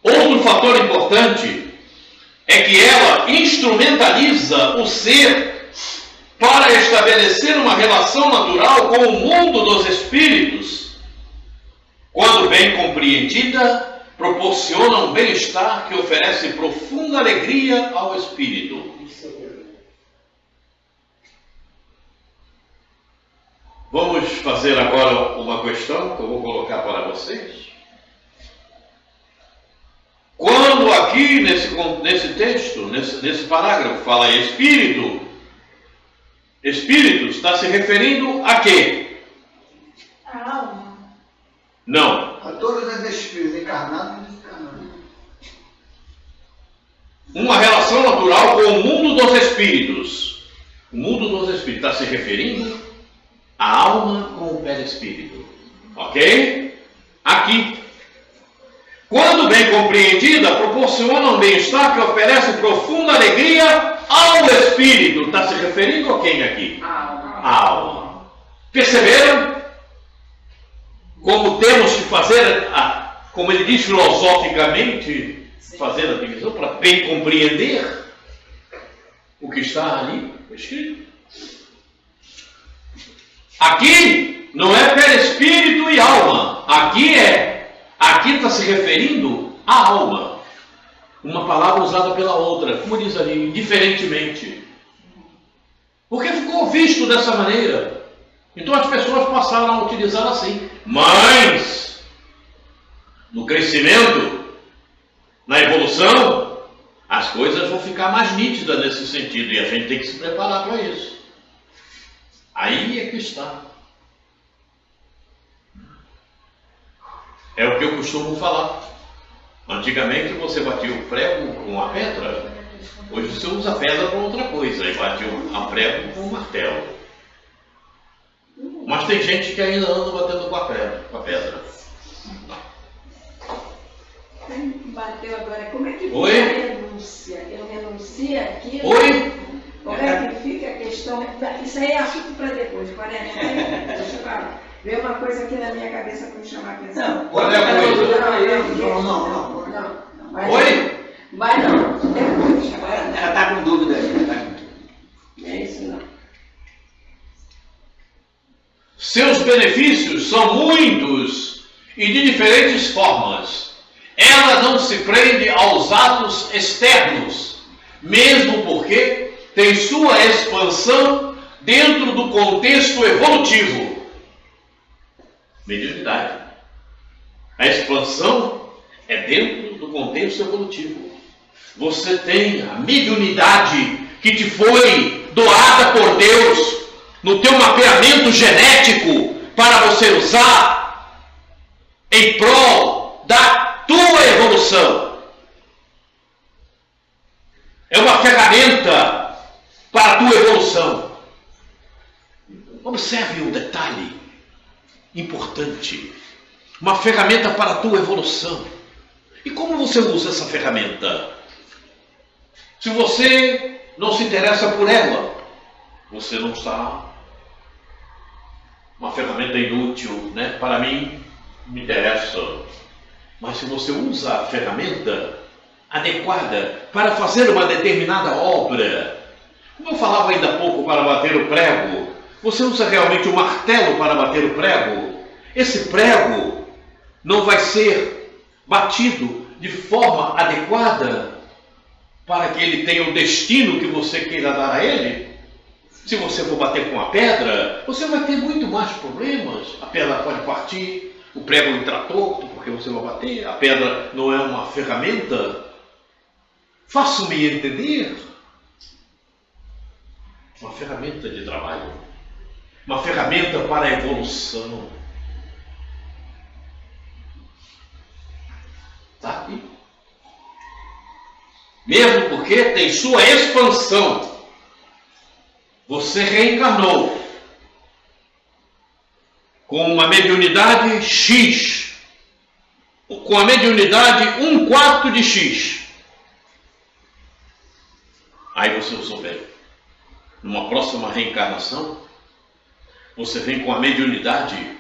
Outro fator importante é que ela instrumentaliza o ser para estabelecer uma relação natural com o mundo dos espíritos. Quando bem compreendida, proporciona um bem-estar que oferece profunda alegria ao espírito. Vamos fazer agora uma questão que eu vou colocar para vocês. Quando aqui nesse texto, nesse parágrafo, fala espírito, espírito está se referindo a quê? A alma. Não. A todos os espíritos, encarnados e desencarnados. uma relação natural com o mundo dos espíritos. O mundo dos espíritos está se referindo à alma com o perispírito. Ok? Aqui. Quando bem compreendida, proporciona um bem-estar que oferece profunda alegria ao espírito. Está se referindo a quem aqui? A alma. Perceberam? Como temos que fazer, como ele diz filosoficamente, fazer a divisão para bem compreender o que está ali escrito. Aqui não é perispírito e alma. Aqui está se referindo à alma. Uma palavra usada pela outra, como diz ali, indiferentemente. Porque ficou visto dessa maneira. Então as pessoas passaram a utilizar assim. Mas, no crescimento, na evolução, as coisas vão ficar mais nítidas nesse sentido. E a gente tem que se preparar para isso. Aí é que está. É o que eu costumo falar. Antigamente você batia o prego com a pedra. Hoje você usa a pedra para outra coisa. E bate a prego com o martelo. Mas tem gente que ainda anda batendo com a pedra. Bateu agora. Como é que fica Oi? a renúncia? Eu renuncio aqui. Oi? Como é que fica a questão? Isso aí é assunto para depois, 40. Deixa eu falar. Veio uma coisa aqui na minha cabeça para me chamar a atenção. Não, Qual é a coisa? Não. Oi? Vai não. Depois, agora não. ela está com dúvida aí. É isso não. Seus benefícios são muitos e de diferentes formas. Ela não se prende aos atos externos, mesmo porque tem sua expansão dentro do contexto evolutivo. Mediunidade. A expansão é dentro do contexto evolutivo. Você tem a mediunidade que te foi doada por Deus no teu mapeamento genético para você usar em prol da tua evolução. É uma ferramenta para a tua evolução. Observe um detalhe importante. Uma ferramenta para a tua evolução. E como você usa essa ferramenta? Se você não se interessa por ela, você não está. Uma ferramenta inútil, né? Para mim, me interessa. Mas se você usa a ferramenta adequada para fazer uma determinada obra, como eu falava ainda há pouco para bater o prego, você usa realmente o martelo para bater o prego, esse prego não vai ser batido de forma adequada para que ele tenha o destino que você queira dar a ele. Se você for bater com a pedra, você vai ter muito mais problemas. A pedra pode partir, o prego entra torto porque você vai bater, a pedra não é uma ferramenta. Faço-me entender. Uma ferramenta de trabalho. Uma ferramenta para a evolução. Sabe? Mesmo porque tem sua expansão. Você reencarnou com uma mediunidade X, com a mediunidade 1/4 de X. Aí você usou bem. Numa próxima reencarnação, você vem com a mediunidade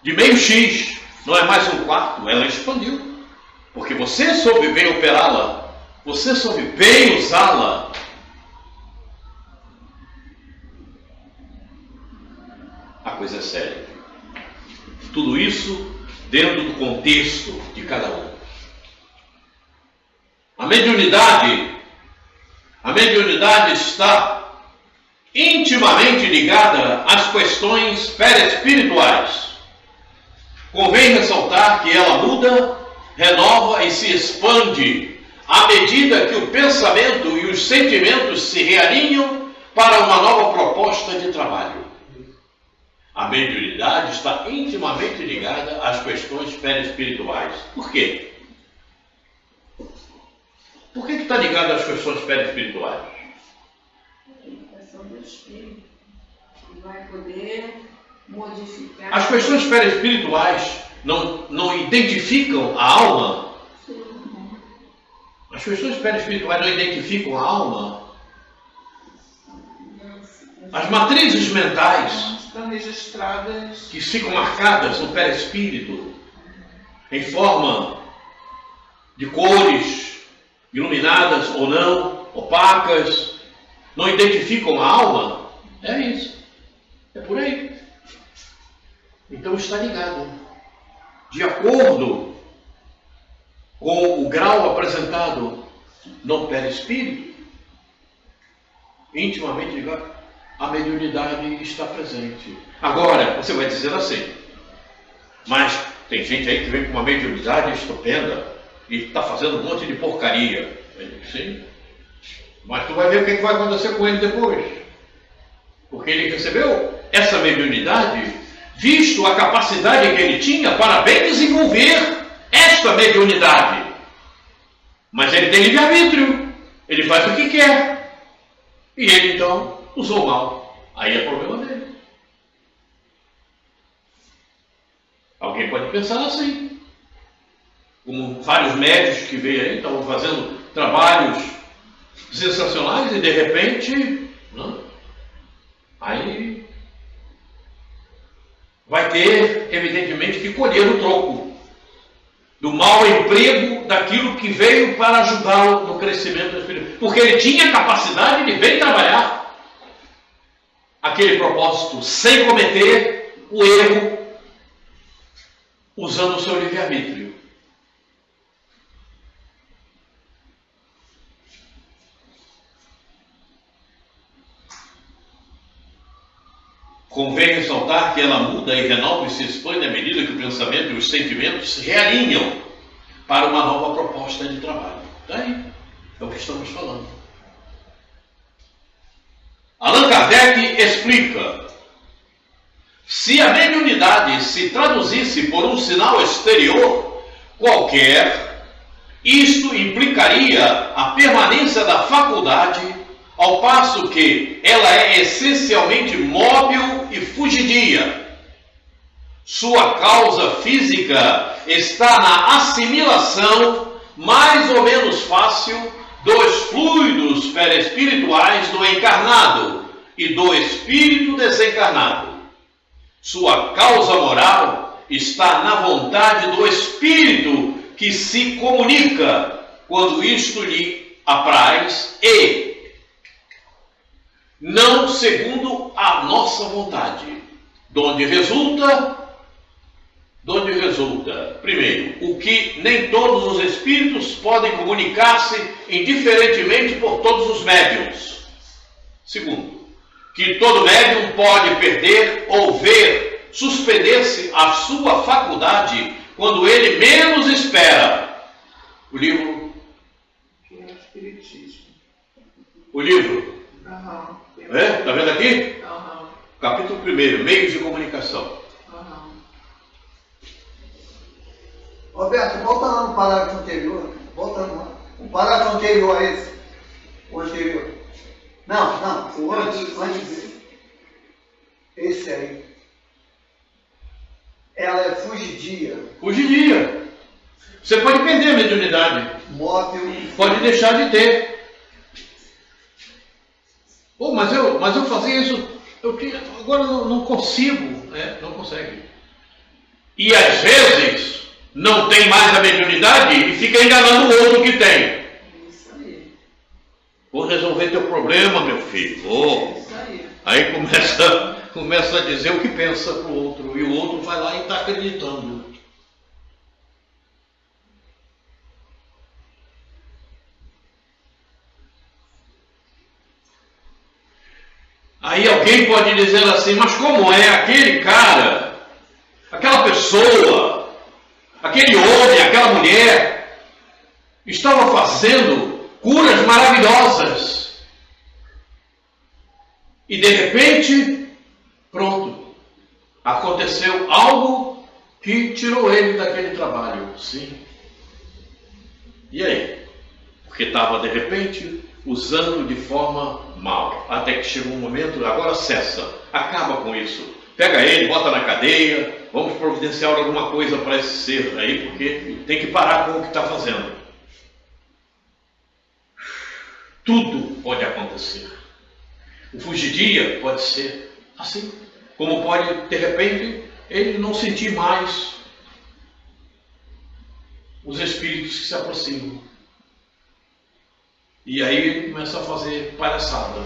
de meio X, não é mais 1/4, ela expandiu. Porque você soube bem operá-la, você soube bem usá-la. A coisa é séria. Tudo isso dentro do contexto de cada um. A mediunidade está intimamente ligada às questões perespirituais. Convém ressaltar que ela muda, renova e se expande à medida que o pensamento e os sentimentos se realinham para uma nova proposta de trabalho. A mediunidade está intimamente ligada às questões perespirituais. Por quê? Por que está ligado às questões perispirituais? A questão do espírito, que vai poder modificar. As questões perispirituais não identificam a alma? As questões perispirituais não identificam a alma? As matrizes mentais Estão registradas. que ficam marcadas no perispírito em forma de cores, iluminadas ou não, opacas, não identificam a alma? É isso. É por aí. Então está ligado. De acordo com o grau apresentado no perispírito, intimamente ligado, a mediunidade está presente. Agora, você vai dizer assim, mas tem gente aí que vem com uma mediunidade estupenda e está fazendo um monte de porcaria. Sim, mas tu vai ver o que vai acontecer com ele depois. Porque ele recebeu essa mediunidade, visto a capacidade que ele tinha para bem desenvolver esta mediunidade. Mas ele tem livre-arbítrio, ele faz o que quer. E ele então usou mal. Aí é problema dele. Alguém pode pensar assim. Como vários médicos que veio aí, estavam fazendo trabalhos sensacionais e de repente, não? Aí vai ter, evidentemente, que colher o troco do mau emprego daquilo que veio para ajudá-lo no crescimento espiritual. Porque ele tinha capacidade de bem trabalhar aquele propósito sem cometer o erro, usando o seu livre-arbítrio. Convém ressaltar que ela muda e renova e se expande à medida que o pensamento e os sentimentos se realinham para uma nova proposta de trabalho. Daí é o que estamos falando. Allan Kardec explica: se a mediunidade se traduzisse por um sinal exterior qualquer, isto implicaria a permanência da faculdade, ao passo que ela é essencialmente móvel e fugidia. Sua causa física está na assimilação mais ou menos fácil dos fluidos perispirituais do encarnado e do espírito desencarnado. Sua causa moral está na vontade do espírito que se comunica quando isto lhe apraz e não segundo a nossa vontade, donde resulta, primeiro, o que nem todos os espíritos podem comunicar-se indiferentemente por todos os médiuns. Segundo, que todo médium pode perder ou ver suspender-se a sua faculdade quando ele menos espera. O livro? Que é o Espiritismo. O livro? Está vendo aqui? Aham. Capítulo 1, Meios de Comunicação. Aham. Roberto, volta lá no parágrafo anterior. Volta lá. O parágrafo anterior a esse. O anterior. Não, o antes dele. Esse aí. Ela é fugidia. Fugidia. Você pode perder a mediunidade. Móvel. Pode deixar de ter. Pô, mas eu fazia isso. Agora não consigo. Não consegue. E às vezes não tem mais a mediunidade e fica enganando o outro que tem. Isso aí. Vou resolver teu problema, meu filho. Isso aí. Aí começa a dizer o que pensa para o outro. E o outro vai lá e está acreditando. Aí alguém pode dizer assim, mas como é aquele cara, aquela pessoa, aquele homem, aquela mulher, estava fazendo curas maravilhosas. E de repente, pronto, aconteceu algo que tirou ele daquele trabalho. Sim. E aí? porque estava de repente usando de forma mal, até que chegou um momento, agora cessa, acaba com isso, pega ele, bota na cadeia, vamos providenciar alguma coisa para esse ser aí, porque tem que parar com o que está fazendo. Tudo pode acontecer. O fugidia pode ser assim, como pode, de repente, ele não sentir mais os espíritos que se aproximam. E aí ele começa a fazer palhaçada.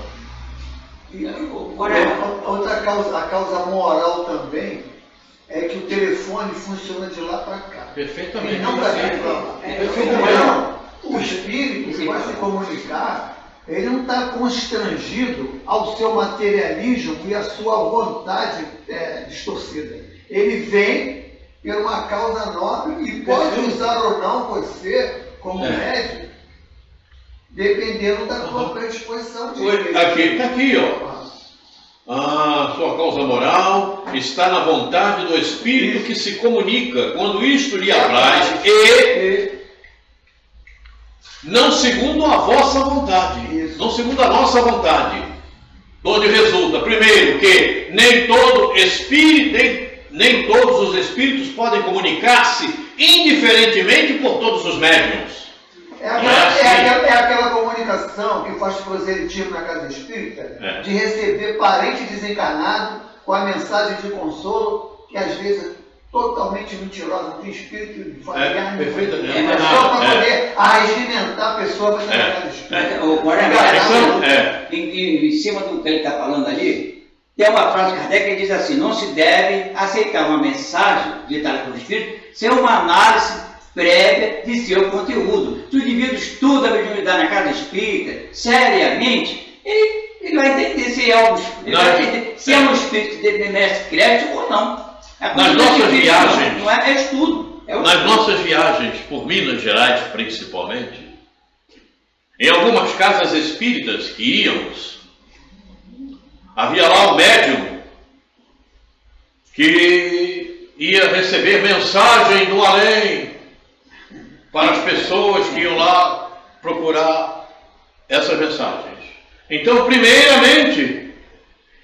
E outra causa, a causa moral também, é que o telefone funciona de lá para cá. Perfeitamente. Ele não está dentro para lá. Então, o espírito que vai se comunicar, ele não está constrangido ao seu materialismo e à sua vontade distorcida. Ele vem por uma causa nobre e pode usar ou não você como médium, dependendo da sua predisposição de Está aqui, ó. Ah, sua causa moral está na vontade do Espírito que se comunica quando isto lhe apraz e não segundo a vossa vontade, não segundo a nossa vontade. Onde resulta, primeiro, que nem todos os espíritos podem comunicar-se indiferentemente por todos os médiuns. É aquela comunicação que faz proselitismo na casa espírita, de receber parente desencarnado com a mensagem de consolo, que às vezes é totalmente mentirosa, não tem espírito de familiar. Perfeitamente. É só para poder arregimentar a pessoa para entrar na casa espírita. Em cima do que ele está falando ali, tem uma frase de Kardec que diz assim: não se deve aceitar uma mensagem ditada pelo espírito sem uma análise prévia de seu conteúdo. Se o indivíduo estuda a mediunidade na casa espírita seriamente, ele vai entender se é um espírito que merece crédito ou não. Nas nossas viagens, não é estudo. Nas nossas viagens por Minas Gerais, principalmente, em algumas casas espíritas que íamos, havia lá um médium que ia receber mensagem do além para as pessoas que iam lá procurar essas mensagens. Então, primeiramente,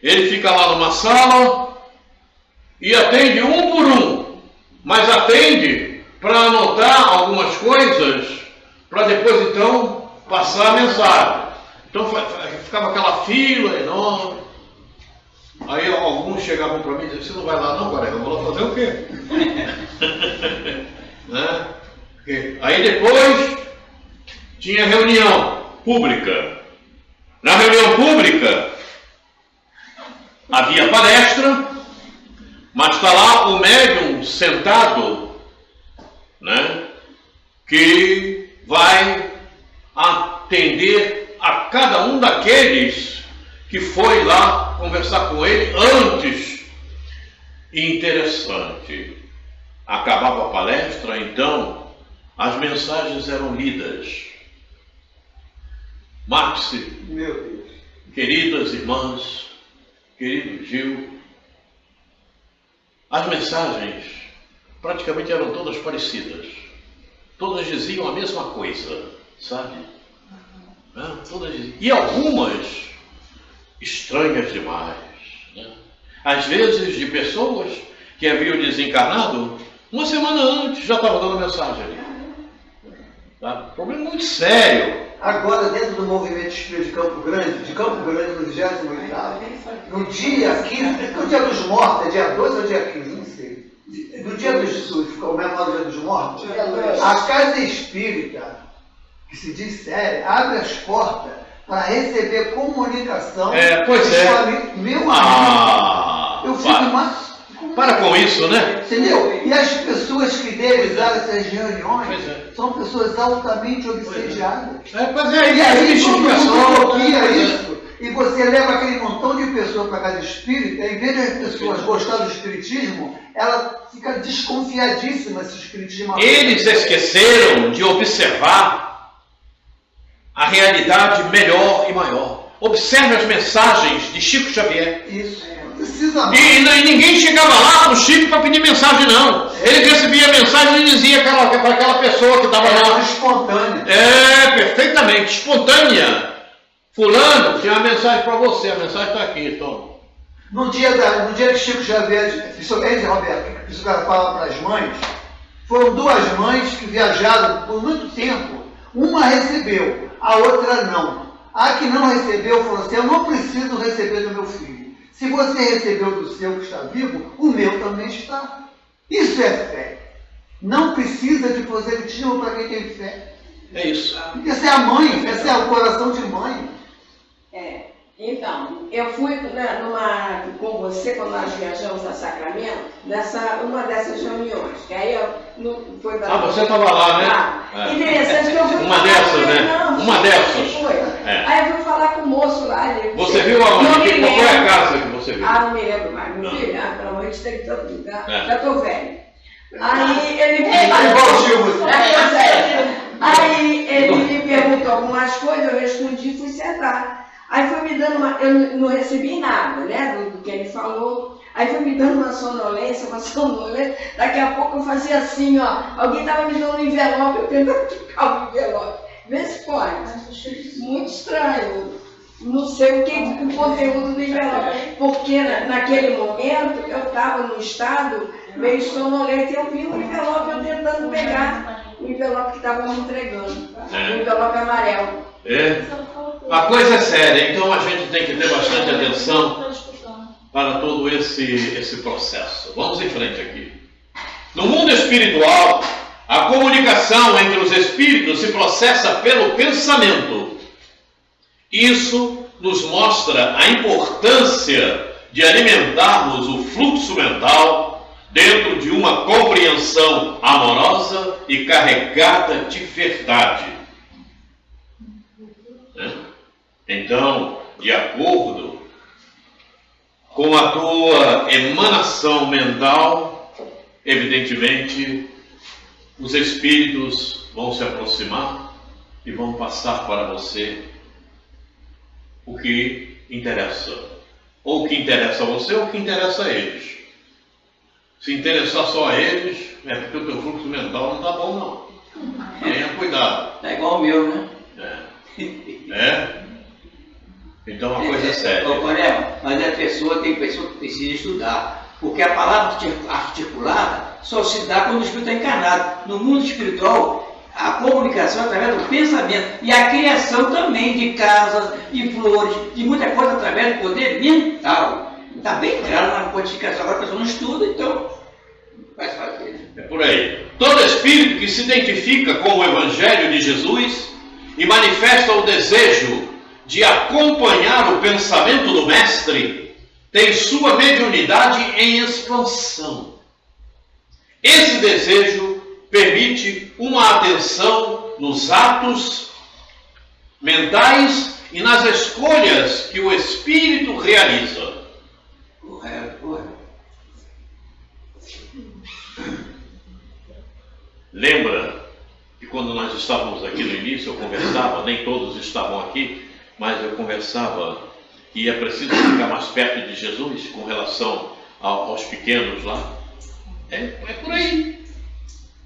ele fica lá numa sala e atende um por um, mas atende para anotar algumas coisas, para depois, então, passar a mensagem. Então, ficava aquela fila enorme. Aí alguns chegavam para mim e diziam: você não vai lá não, Guarega? Eu vou lá fazer o quê? Né? Aí depois tinha reunião pública. Na reunião pública havia palestra, mas está lá o médium sentado, né, que vai atender a cada um daqueles que foi lá conversar com ele antes. Interessante. Acabava a palestra, então as mensagens eram lidas. Marque-se, Meu Deus. queridas irmãs, querido Gil, as mensagens praticamente eram todas parecidas. Todas diziam a mesma coisa, sabe? Todas diziam. E algumas estranhas demais. Né? Às vezes de pessoas que haviam desencarnado uma semana antes, já estava dando mensagem ali. Tá? Problema muito sério. Agora, dentro do movimento espírita de Campo Grande, no 28º, no dia 15, no dia dos mortos, é dia 12 ou dia 15, não sei. No dia dos comemora o dia dos mortos, a casa espírita, que se diz séria, abre as portas para receber comunicação. Pois é. Meu amigo, eu fico para com isso, né? Entendeu? E as pessoas que idealizaram essas reuniões são pessoas altamente obsediadas. E aí todo mundo bloqueia isso. E você leva aquele montão de pessoas para a casa espírita, em vez das pessoas gostarem do espiritismo, ela fica desconfiadíssima se o espiritismo... Eles esqueceram de observar a realidade melhor e maior. Observe as mensagens de Chico Xavier. Isso. precisa mais. E ninguém chegava lá pro Chico para pedir mensagem, não. Ele recebia a mensagem e dizia para aquela pessoa que estava Era lá. espontânea. Perfeitamente, espontânea. Fulano, tinha uma mensagem para você, a mensagem está aqui, toma. No dia que Chico Xavier, Roberto, que psicografava para as mães, foram duas mães que viajaram por muito tempo. Uma recebeu, a outra não. A que não recebeu falou assim: eu não preciso receber do meu filho. Se você recebeu do seu que está vivo, o meu também está. Isso é fé. Não precisa de positivo para quem tem fé. É isso. Essa é a mãe, esse é o coração de mãe. Então, eu fui com você quando nós viajamos a Sacramento, uma dessas reuniões, que aí foi da... Você estava lá, né? Interessante que eu fui uma falar dessas, com ele, né? não, Uma dessas. Foi. Aí eu fui falar com o moço lá. Você viu aonde? Qual foi a casa que você viu? Não me lembro mais. Meu filho, pelo amor de Deus, já estou velho. Aí ele Aí ele me perguntou algumas coisas, eu respondi e fui sentar. Aí foi me dando eu não recebi nada, né, do que ele falou. Aí foi me dando uma sonolência, daqui a pouco eu fazia assim, ó, alguém estava me dando um envelope, eu tentava trocar o envelope. Vê se pode. Muito estranho. Não sei o conteúdo do envelope, porque naquele momento eu estava num estado meio sonolento e eu vi um envelope, eu tentando pegar o envelope que estavam me entregando, o envelope amarelo. A coisa é séria, então a gente tem que ter bastante atenção para todo esse processo. Vamos em frente aqui. No mundo espiritual, a comunicação entre os espíritos se processa pelo pensamento. Isso nos mostra a importância de alimentarmos o fluxo mental dentro de uma compreensão amorosa e carregada de verdade. Então, de acordo com a tua emanação mental, evidentemente, os espíritos vão se aproximar e vão passar para você o que interessa. Ou o que interessa a você ou o que interessa a eles. Se interessar só a eles, é porque o teu fluxo mental não está bom, não. Tenha cuidado. É igual o meu, né? Então a coisa é séria. Mas a pessoa precisa estudar. Porque a palavra articulada só se dá quando o espírito está encarnado. No mundo espiritual, a comunicação é através do pensamento. E a criação também de casas, de flores, de muita coisa através do poder mental. Está bem claro na codificação. Agora a pessoa não estuda, então faz fazer. É por aí. Todo espírito que se identifica com o Evangelho de Jesus e manifesta o desejo de acompanhar o pensamento do Mestre, tem sua mediunidade em expansão. Esse desejo permite uma atenção nos atos mentais e nas escolhas que o espírito realiza. Lembra que quando nós estávamos aqui no início, eu conversava, nem todos estavam aqui, mas eu conversava que é preciso ficar mais perto de Jesus com relação aos pequenos lá. É por aí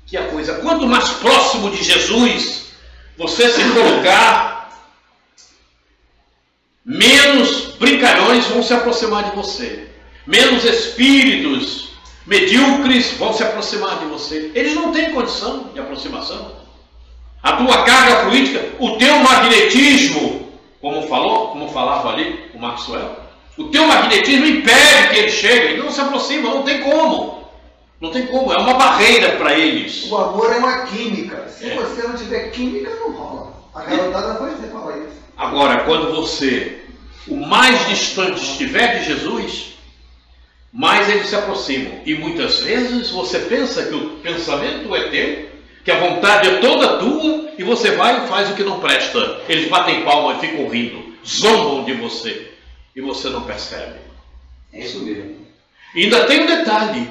que a coisa, quanto mais próximo de Jesus você se colocar, menos brincalhões vão se aproximar de você, menos espíritos medíocres vão se aproximar de você. Eles não têm condição de aproximação. A tua carga fluídica, o teu magnetismo, como falava ali o Maxwell, o teu magnetismo impede que eles cheguem, não se aproximam, não tem como. Não tem como, é uma barreira para eles. O amor é uma química. Se você não tiver química, não rola. A garotada vai falar isso. Agora, quando você, o mais distante estiver de Jesus, mais eles se aproximam. E muitas vezes você pensa que o pensamento é teu, que a vontade é toda tua, e você vai e faz o que não presta. Eles batem palma e ficam rindo, zombam de você, e você não percebe. É isso mesmo. E ainda tem um detalhe: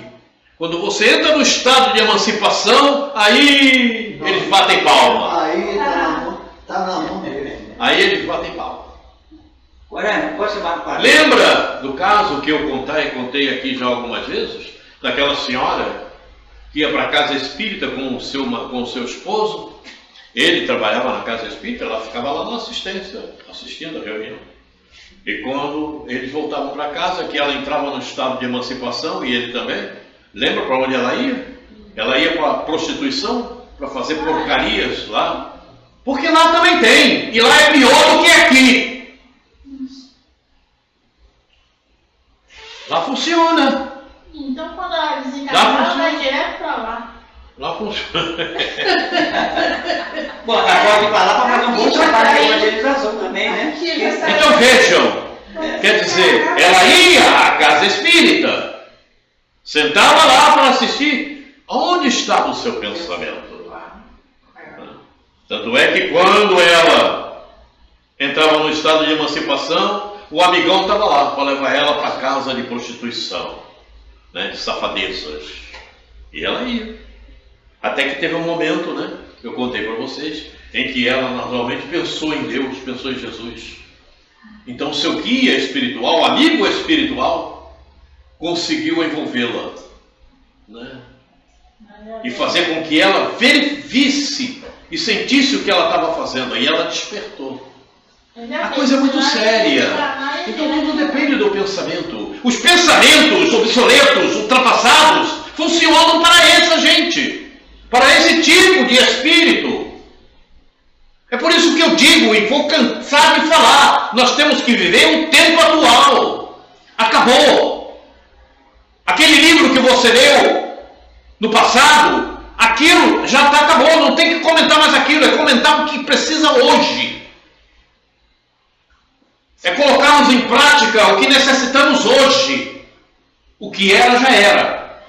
quando você entra no estado de emancipação, aí eles batem palma. Aí tá na mão dele. Aí eles batem palma. Agora, posso falar? Lembra do caso que eu contei aqui já algumas vezes, daquela senhora que ia para a casa espírita com o seu esposo? Ele trabalhava na casa espírita, ela ficava lá na assistência, assistindo a reunião. E quando eles voltavam para casa, que ela entrava no estado de emancipação, e ele também, lembra para onde ela ia? Ela ia para a prostituição, para fazer porcarias lá. Porque lá também tem, e lá é pior do que aqui. Lá funciona. Então, quando ela desencarnar, ela vai direto para lá. Lá funciona. Bom, ela pode falar para fazer um bom trabalho de evangelização também, né? Então vejam, quer dizer, ela ia à casa espírita, sentava lá para assistir. Onde estava o seu pensamento? Tanto é que quando ela entrava no estado de emancipação, o amigão estava lá para levar ela para casa de prostituição, né, de safadezas. E ela ia. Até que teve um momento, né, que eu contei para vocês, em que ela naturalmente pensou em Deus, pensou em Jesus. Então o seu guia espiritual, amigo espiritual, conseguiu envolvê-la, né, e fazer com que ela visse e sentisse o que ela estava fazendo. E ela despertou. A coisa é muito séria. Então tudo depende do pensamento. Os pensamentos obsoletos, ultrapassados, funcionam para essa gente, para esse tipo de espírito. É por isso que eu digo, e vou cansar de falar, nós temos que viver o tempo atual. Acabou. Aquele livro que você leu no passado, aquilo já acabou, não tem que comentar mais aquilo, é comentar o que precisa hoje. É colocarmos em prática o que necessitamos hoje. O que era, já era.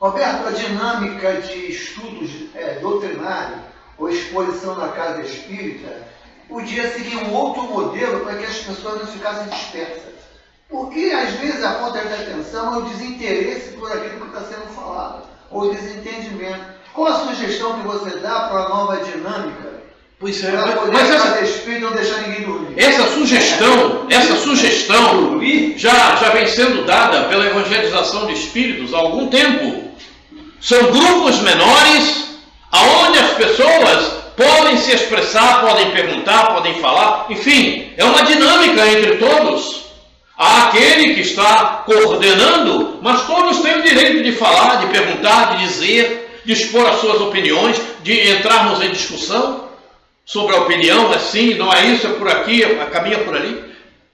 Roberto, a dinâmica de estudos doutrinários ou exposição na casa espírita podia seguir um outro modelo para que as pessoas não ficassem dispersas. Porque às vezes a falta de atenção é o desinteresse por aquilo que está sendo falado, ou o desentendimento. Qual a sugestão que você dá para a nova dinâmica? Pois é, mas essa espírito não deixar ninguém dormir. Essa sugestão já vem sendo dada pela evangelização de espíritos há algum tempo. São grupos menores, aonde as pessoas podem se expressar, podem perguntar, podem falar, enfim, é uma dinâmica entre todos. Há aquele que está coordenando, mas todos têm o direito de falar, de perguntar, de dizer, de expor as suas opiniões, de entrarmos em discussão sobre a opinião, é sim, não é isso, é por aqui, caminha por ali.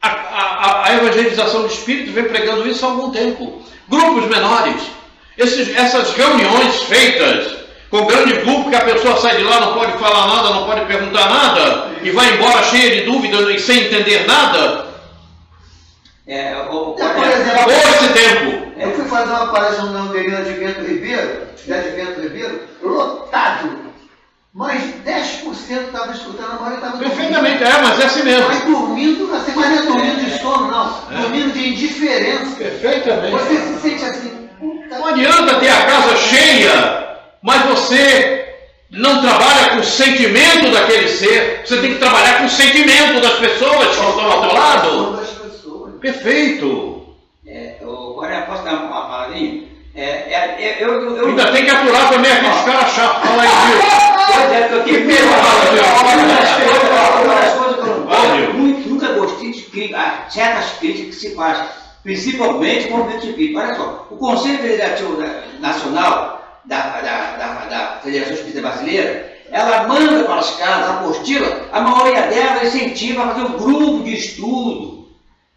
A evangelização de espíritos vem pregando isso há algum tempo. Grupos menores, essas reuniões feitas com grande grupo, que a pessoa sai de lá, não pode falar nada, não pode perguntar nada, e vai embora cheia de dúvidas e sem entender nada. Por exemplo, Acabou esse tempo. Eu fui fazer uma palestra no Anderina de Advento Ribeiro, lotado. Mas 10% estava escutando, a maioria estava dormindo. Perfeitamente, mas é assim mesmo. Mas dormindo, assim, mas não é dormindo de sono, não. Dormindo de indiferença. Perfeitamente. Você se sente assim, puta. Não adianta ter a casa cheia, mas você não trabalha com o sentimento daquele ser. Você tem que trabalhar com o sentimento das pessoas que estão ao teu lado. Das pessoas. Perfeito. Agora eu posso dar uma palavrinha? Ainda tem que aturar também aqueles caras chatos. Fala aí, viu? Pois é, eu tenho que uma das coisas que eu não gosto, nunca gostei de certas críticas que se fazem, principalmente com o movimento espírita. Olha só, o Conselho Federativo Nacional da Federação Espírita Brasileira, ela manda para as casas a apostila, a maioria dela incentiva a fazer um grupo de estudo.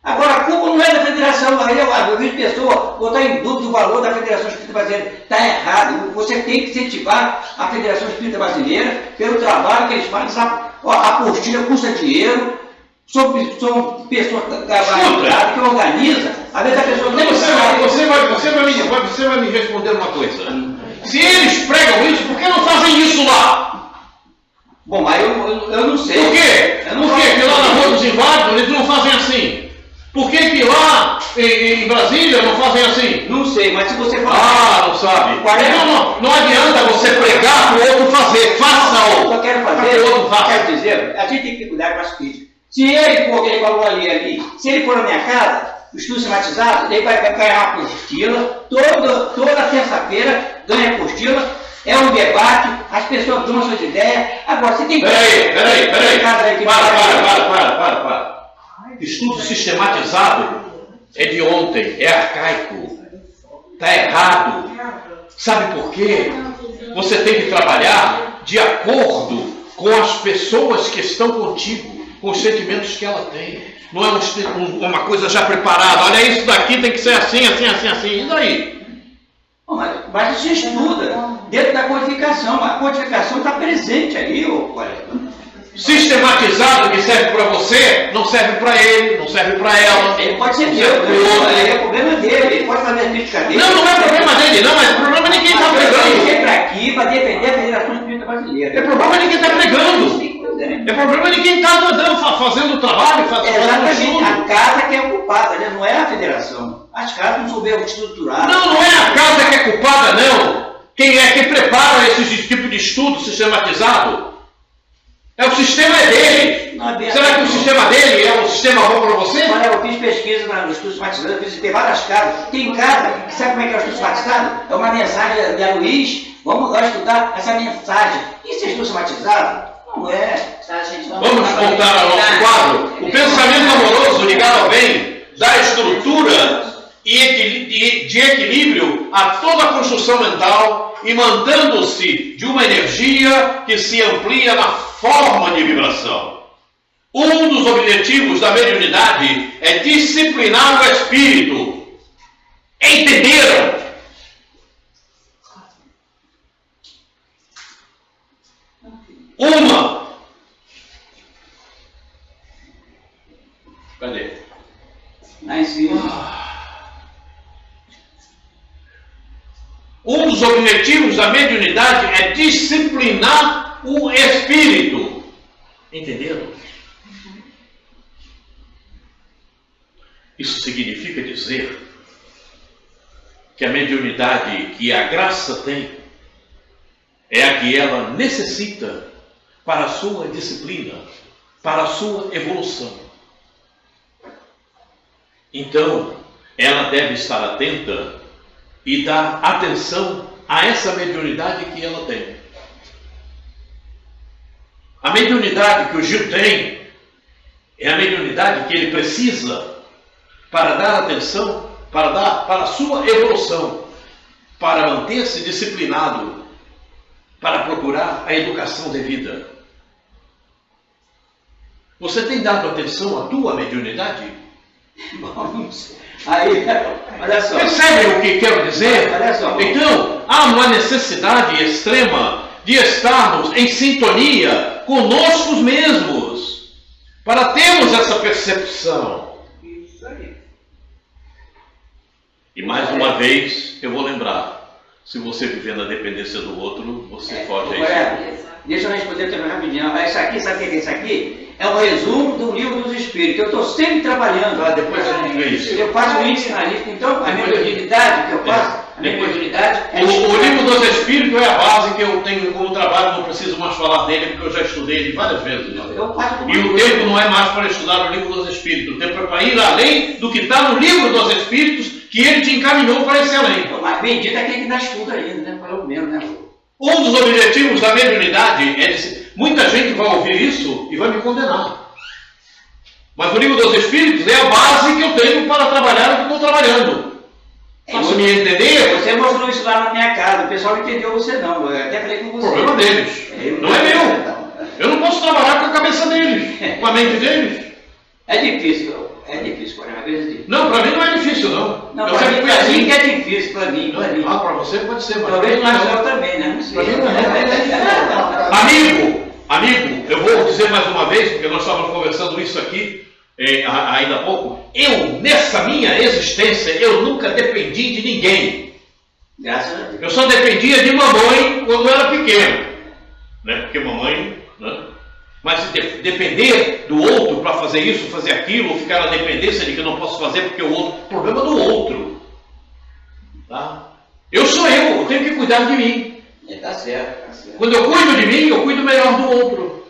Agora, a culpa não é da federação, aí eu vi pessoa botar em dúvida o valor da Federação Espírita Brasileira. Está errado. Você tem que incentivar a Federação Espírita Brasileira pelo trabalho que eles fazem. A apostila custa dinheiro, são pessoas trabalhadas que organizam. Às vezes a pessoa nem sabe. Você vai me responder uma coisa. Se eles pregam isso, por que não fazem isso lá? Bom, aí eu não sei. Por quê? Porque lá na Rua dos Inválidos eles não fazem assim. Por que lá em Brasília não fazem assim? Não sei, mas se você falar... não sabe. Não adianta você pregar para o outro fazer. Faça-o. Eu quero fazer, eu quero dizer, a gente tem que cuidar com as críticas. Se ele for, que ele falou ali, se ele for na minha casa, o estudo sistematizado, ele vai ganhar uma apostila, toda terça-feira ganha apostila, é um debate, as pessoas dão suas ideias. Agora, você tem que... Peraí. Para. Estudo sistematizado é de ontem, é arcaico, está errado. Sabe por quê? Você tem que trabalhar de acordo com as pessoas que estão contigo, com os sentimentos que ela tem. Não é uma coisa já preparada. Olha, isso daqui tem que ser assim. E daí? Mas você estuda dentro da codificação. A codificação está presente aí, ô colega. Sistematizado que serve para você, não serve para ele, não serve para ela. Ele pode ser meu, é problema dele, ele pode fazer a crítica dele. Não é problema dele, não, é problema de quem está pregando. Ele veio para aqui para defender a Federação Espírita Brasileira. É problema de quem está pregando. É problema de quem está fazendo o trabalho, fazendo o estudo. A casa que é culpada, né? Não é a federação. As casas não souberam estruturar. Não é a casa que é culpada, não. Quem é que prepara esse tipo de estudo sistematizado? O sistema é dele. Será que o sistema dele é um sistema bom para você? Olha, eu fiz pesquisa no estudo sistematizado, eu visitei várias casas. Tem casa que sabe como é que é o estudo sistematizado? É uma mensagem de Luiz. Vamos lá estudar essa mensagem. Isso é estudo sistematizado? Não é. Tá, gente, Vamos voltar ao nosso quadro. O pensamento amoroso ligado ao bem dá estrutura e de equilíbrio a toda a construção mental, e mantendo-se de uma energia que se amplia na forma de vibração. Um dos objetivos da mediunidade é disciplinar o espírito. Entenderam? Cadê? Lá em cima. Um dos objetivos da mediunidade é disciplinar o espírito. Entenderam? Isso significa dizer que a mediunidade que a graça tem é a que ela necessita para a sua disciplina, para a sua evolução. Então, ela deve estar atenta e dar atenção a essa mediunidade que ela tem. A mediunidade que o Gil tem é a mediunidade que ele precisa para dar atenção, para a sua evolução, para manter-se disciplinado, para procurar a educação devida. Você tem dado atenção à tua mediunidade? Aí, olha só. Percebe o que quero dizer? Olha só. Então, há uma necessidade extrema de estarmos em sintonia conosco mesmos, para termos essa percepção. Isso aí. E mais uma vez, eu vou lembrar, se você viver na dependência do outro, você foge a isso. Deixa eu responder também rapidinho. Isso aqui, sabe o que é isso aqui? É um resumo do livro dos Espíritos. Eu estou sempre trabalhando. Depois a gente vê isso. Eu faço o índice analítico, então a mediunidade que eu faço, a mediunidade... O livro dos Espíritos é a base que eu tenho como trabalho, não preciso mais falar dele, porque eu já estudei ele várias vezes. Eu faço E o tempo não é mais para estudar o livro dos Espíritos, o tempo é para ir além do que está no livro dos Espíritos, que ele te encaminhou para esse além. Mas bendito é aquele que dá estudo ainda, né? Falou mesmo, né? Um dos objetivos da mediunidade é dizer, muita gente vai ouvir isso e vai me condenar. Mas o livro dos Espíritos é a base que eu tenho para trabalhar o que estou trabalhando. Faço me entender? Você mostrou isso lá na minha casa, o pessoal não entendeu você não. Eu até falei com você. O problema deles. Não é meu. Eu não posso trabalhar com a cabeça deles, com a mente deles. É difícil, às vezes. Não, para mim não é difícil, não. Não, eu para sempre mim, fui assim. que é difícil, para mim. Ah, para você pode ser, mas talvez para mim mais não. eu também, né? Não sei. Amigo, eu vou dizer mais uma vez, porque nós estávamos conversando isso aqui ainda há pouco. Nessa minha existência, eu nunca dependi de ninguém. Graças a Deus. Eu só dependia de mamãe quando eu era pequeno. Né? Porque mamãe... Né? Mas depender do outro para fazer isso, fazer aquilo, ou ficar na dependência de que eu não posso fazer porque o outro... Problema do outro. Tá? Eu sou eu tenho que cuidar de mim. Tá certo, tá certo. Quando eu cuido de mim, eu cuido melhor do outro.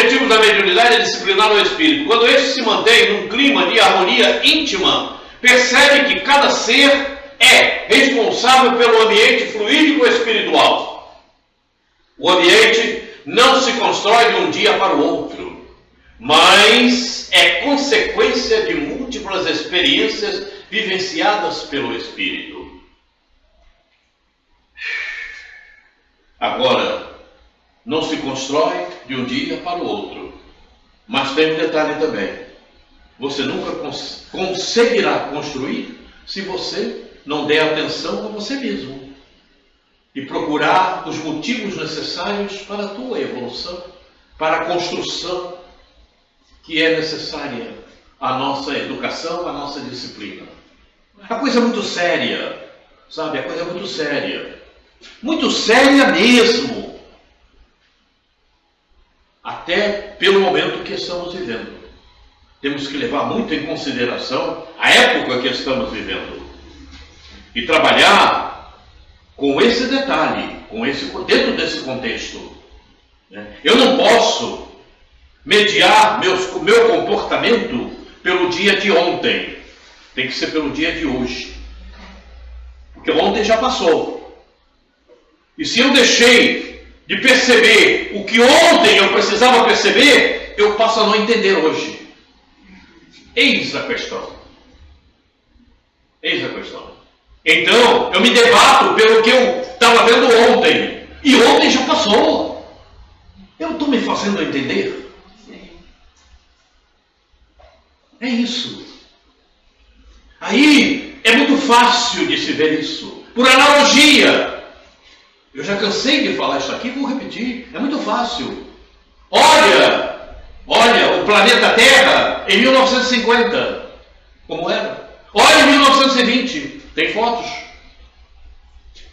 objetivo da mediunidade é disciplinar o espírito. Quando este se mantém num clima de harmonia íntima, percebe que cada ser é responsável pelo ambiente fluídico espiritual. O ambiente não se constrói de um dia para o outro, mas é consequência de múltiplas experiências vivenciadas pelo espírito. Agora, não se constrói de um dia para o outro, mas tem um detalhe também: você nunca conseguirá construir se você não der atenção a você mesmo e procurar os motivos necessários para a tua evolução, para a construção que é necessária à nossa educação, à nossa disciplina. A coisa é muito séria, sabe? A coisa é muito séria mesmo, até pelo momento que estamos vivendo. Temos que levar muito em consideração a época que estamos vivendo e trabalhar com esse detalhe, dentro desse contexto. Eu não posso mediar meu comportamento pelo dia de ontem, tem que ser pelo dia de hoje, porque ontem já passou. E se eu deixei de perceber o que ontem eu precisava perceber, eu passo a não entender hoje. Eis a questão. Então, eu me debato pelo que eu estava vendo ontem. E ontem já passou. Eu estou me fazendo entender? É isso. Aí, é muito fácil de se ver isso. Por analogia. Eu já cansei de falar isso aqui, vou repetir. É muito fácil. Olha o planeta Terra em 1950, como era. Olha em 1920, tem fotos.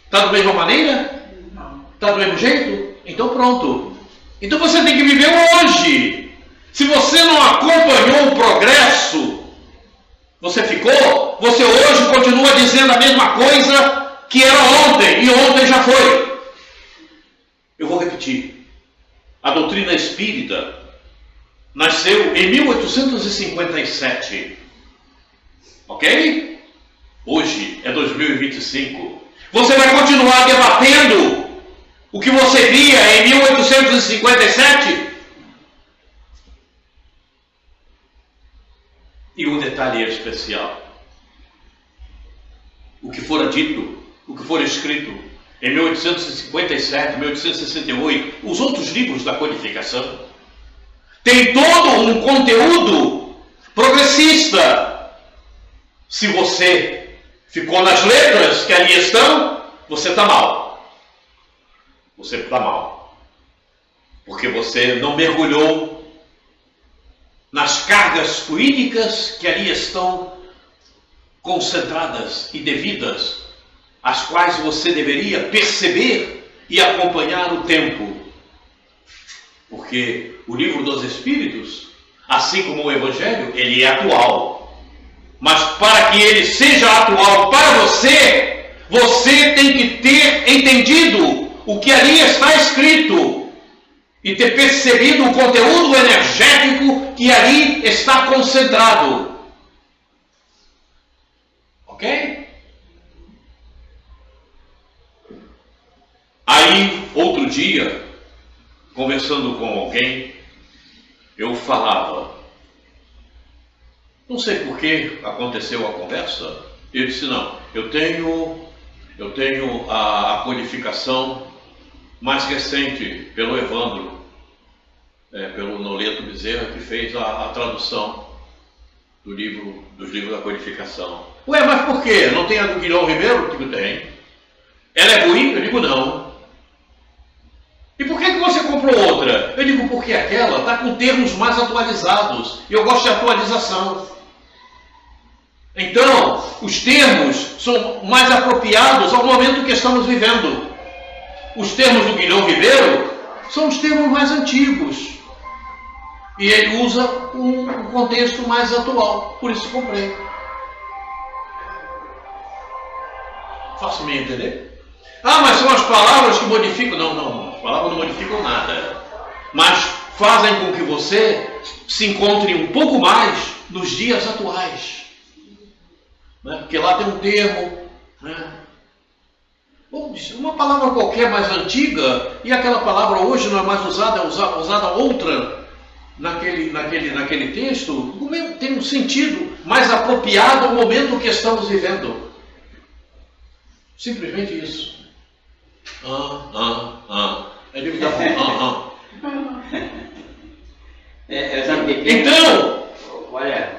Está da mesma maneira? Está do mesmo jeito? Então pronto. Então você tem que viver hoje. Se você não acompanhou o progresso, você hoje continua dizendo a mesma coisa que era ontem, e ontem já foi. Eu vou repetir. A doutrina espírita nasceu em 1857. Ok? Hoje é 2025. Você vai continuar debatendo o que você via em 1857? E um detalhe especial. O que fora dito, o que for escrito em 1857, 1868, os outros livros da codificação, tem todo um conteúdo progressista. Se você ficou nas letras que ali estão, você está mal. Você está mal. Porque você não mergulhou nas cargas fluídicas que ali estão concentradas e devidas, as quais você deveria perceber e acompanhar o tempo. Porque o livro dos Espíritos, assim como o Evangelho, ele é atual. Mas para que ele seja atual para você, você tem que ter entendido o que ali está escrito e ter percebido o conteúdo energético que ali está concentrado. Ok? Aí, outro dia, conversando com alguém, eu falava, não sei por que aconteceu a conversa, eu disse, não, eu tenho a codificação mais recente pelo Evandro, pelo Noleto Bezerra, que fez a tradução dos livros da codificação. Ué, mas por quê? Não tem a do Guilherme Ribeiro? Eu digo, tem. Ela é ruim? Eu digo, não. E por que você comprou outra? Eu digo, porque aquela está com termos mais atualizados. E eu gosto de atualização. Então, os termos são mais apropriados ao momento que estamos vivendo. Os termos do Guilherme Ribeiro são os termos mais antigos. E ele usa um contexto mais atual. Por isso comprei. Faço-me entender? Ah, mas são as palavras que modificam. Não. As palavras não modificam nada. Mas fazem com que você se encontre um pouco mais nos dias atuais. Né? Porque lá tem um termo, né? Uma palavra qualquer mais antiga, e aquela palavra hoje não é mais usada, é usada outra naquele texto, tem um sentido mais apropriado ao momento que estamos vivendo. Simplesmente isso. É de dar Então, olha,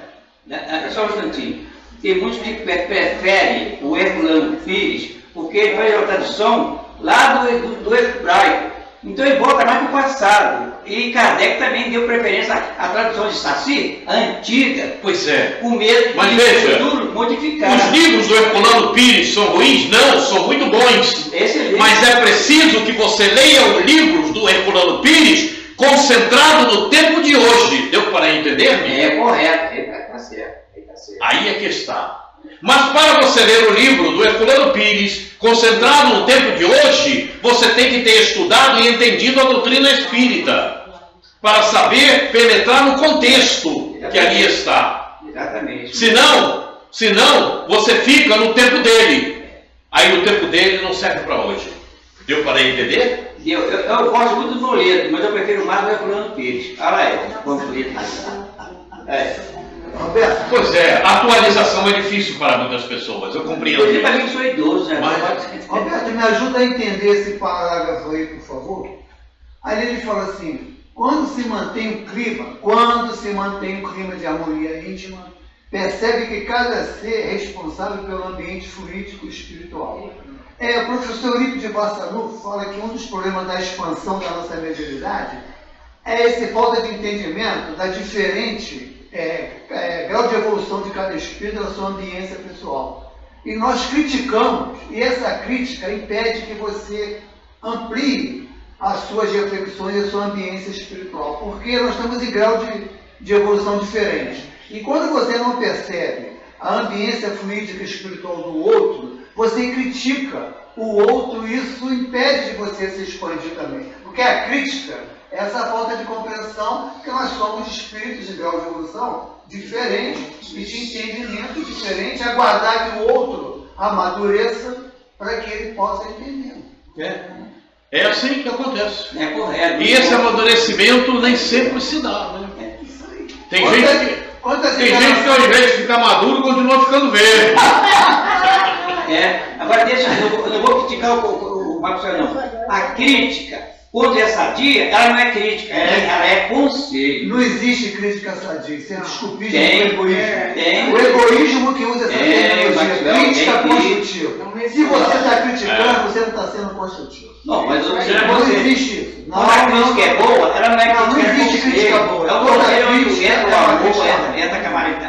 só um instantinho. Tem muitos que preferem o Herculano Pires porque ele faz a tradução lá do hebraico. Então ele volta mais para o passado. E Kardec também deu preferência à tradução de Saci, a antiga. Pois é. Com medo Mas de veja, modificar. Os livros do Herculano Pires são ruins? Não, são muito bons. Excelente. Mas é preciso que você leia os livros do Herculano Pires concentrado no tempo de hoje. Deu para entender-me? É correto. Está certo. Aí é que está. Mas para você ler o livro do Herculano Pires, concentrado no tempo de hoje, você tem que ter estudado e entendido a doutrina espírita, para saber penetrar no contexto que ali está. Exatamente. Senão, você fica no tempo dele. Aí o tempo dele não serve para hoje. Deu para entender? Eu gosto muito do Toledo, mas eu prefiro mais o Herculano Pires. Olha lá, vamos ler. Roberto, Pois é, a atualização é difícil para muitas pessoas, eu compreendo. Eu também sou idoso, né? Roberto, me ajuda a entender esse parágrafo aí, por favor. Aí ele fala assim: quando se mantém um clima de harmonia íntima, percebe que cada ser é responsável pelo ambiente fluídico e espiritual. O professor Eurico de Barçanu fala que um dos problemas da expansão da nossa mediunidade é essa falta de entendimento da diferente grau de evolução de cada espírito na sua ambiência pessoal. E nós criticamos, e essa crítica impede que você amplie as suas reflexões e a sua ambiência espiritual, porque nós estamos em grau de evolução diferente. E quando você não percebe a ambiência fluídica espiritual do outro, você critica o outro, e isso impede de você se expandir também. Porque a crítica é essa falta de compreensão que nós somos espíritos de grau de evolução diferente e de entendimento diferente, aguardar que o outro amadureça para que ele possa entender. É assim que acontece. É correto. E esse amadurecimento nem sempre se dá, né? Tem gente que ao invés de ficar maduro, continua ficando verde. Agora eu não vou criticar o Marcos, não. A crítica, quando é sadia, ela não é crítica, ela é conselho. Não existe crítica sadia, isso é desculpismo do Tem. egoísmo. O egoísmo que usa essa terminologia, crítica construtiva. Se você está criticando, você não está sendo construtivo. Não, mas não existe isso. Quando a crítica é boa, ela não é crítica. Não existe crítica boa. É o conselho, entra o amor, entra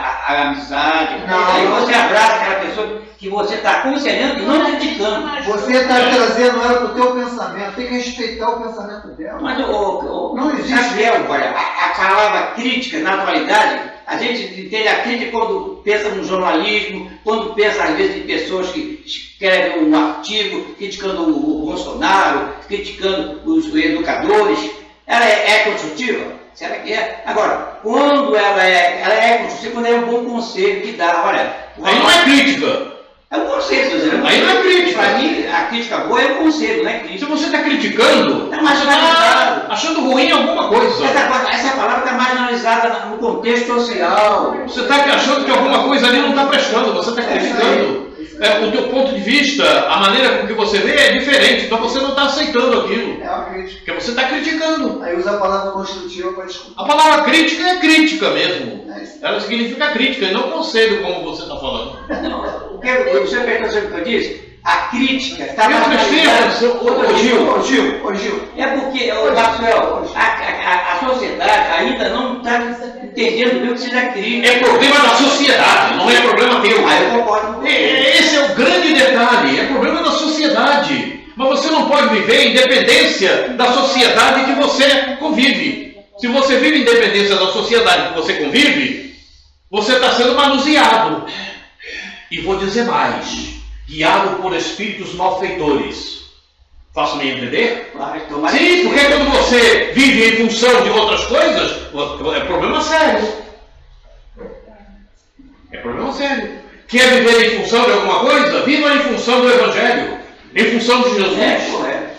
a amizade. Aí você abraça aquela pessoa que você está aconselhando e não criticando. Você está trazendo ela para o teu pensamento, tem que respeitar o pensamento dela. Mas não existe. Gabriel, olha, a palavra crítica na atualidade, a gente entende a crítica quando pensa no jornalismo, quando pensa às vezes em pessoas que escrevem um artigo criticando o Bolsonaro, criticando os educadores. Ela é construtiva? Será que é? Agora, quando ela é construtiva, quando é um bom conselho que dá, olha. Aí não é crítica. É um conselho, dizendo. Aí não é crítica. Para mim, a crítica boa é um conselho, não é crítica. Se você está criticando, Está você marginalizado. está achando ruim alguma coisa. Essa palavra está marginalizada no contexto social. Você está achando que alguma coisa ali não está prestando, você está criticando. O teu ponto de vista, a maneira com que você vê é diferente, então você não está aceitando aquilo. É uma crítica. Porque você está criticando. Aí usa a palavra construtiva para desculpar. A palavra crítica é crítica mesmo. Ela significa crítica e não conselho, como você está falando. Não, o que você percebeu o que eu disse? A crítica está Eu prestei atenção. Ô Gil. É porque, Maxwell, a sociedade ainda não está entendendo bem o que seja crítica. É problema da sociedade, não é problema teu. Eu concordo com você. Esse é o grande detalhe, é problema da sociedade. Mas você não pode viver em dependência da sociedade que você convive. Se você vive em dependência da sociedade que você convive, você está sendo manuseado. E vou dizer mais, guiado por espíritos malfeitores. Faço-me entender? Mas tomara Sim, que porque seja. quando você vive em função de outras coisas, é problema sério. É problema sério. Quer viver em função de alguma coisa? Viva em função do Evangelho, em função de Jesus. É, correto.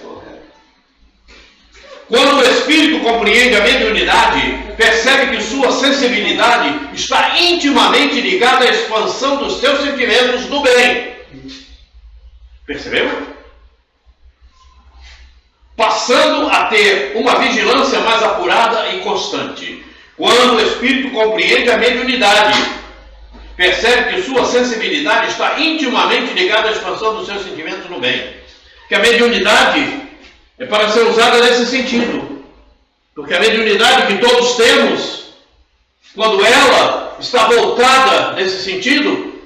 Quando o Espírito compreende a mediunidade, percebe que sua sensibilidade está intimamente ligada à expansão dos teus sentimentos do bem. Percebeu? Passando a ter uma vigilância mais apurada e constante. Quando o Espírito compreende a mediunidade, percebe que sua sensibilidade está intimamente ligada à expansão dos seus sentimentos no bem. Que a mediunidade é para ser usada nesse sentido. Porque a mediunidade que todos temos, quando ela está voltada nesse sentido,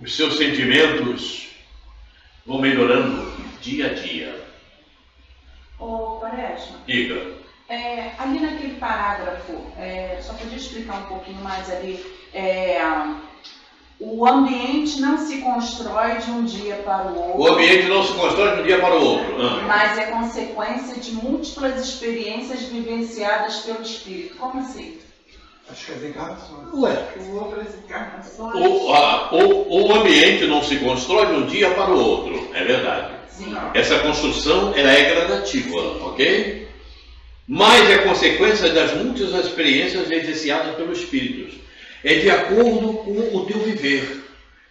os seus sentimentos vão melhorando dia a dia. Ô, Quaresma, Diga. ali naquele parágrafo, só podia explicar um pouquinho mais ali, o ambiente não se constrói de um dia para o outro. O ambiente não se constrói de um dia para o outro. Mas é consequência de múltiplas experiências vivenciadas pelo espírito. Como assim? Acho que as encarnações. Outras encarnações. O ambiente não se constrói de um dia para o outro, é verdade. Sim. Essa construção ela é gradativa, ok? Mas é consequência das múltiplas experiências vivenciadas pelos espíritos. É de acordo com o teu viver,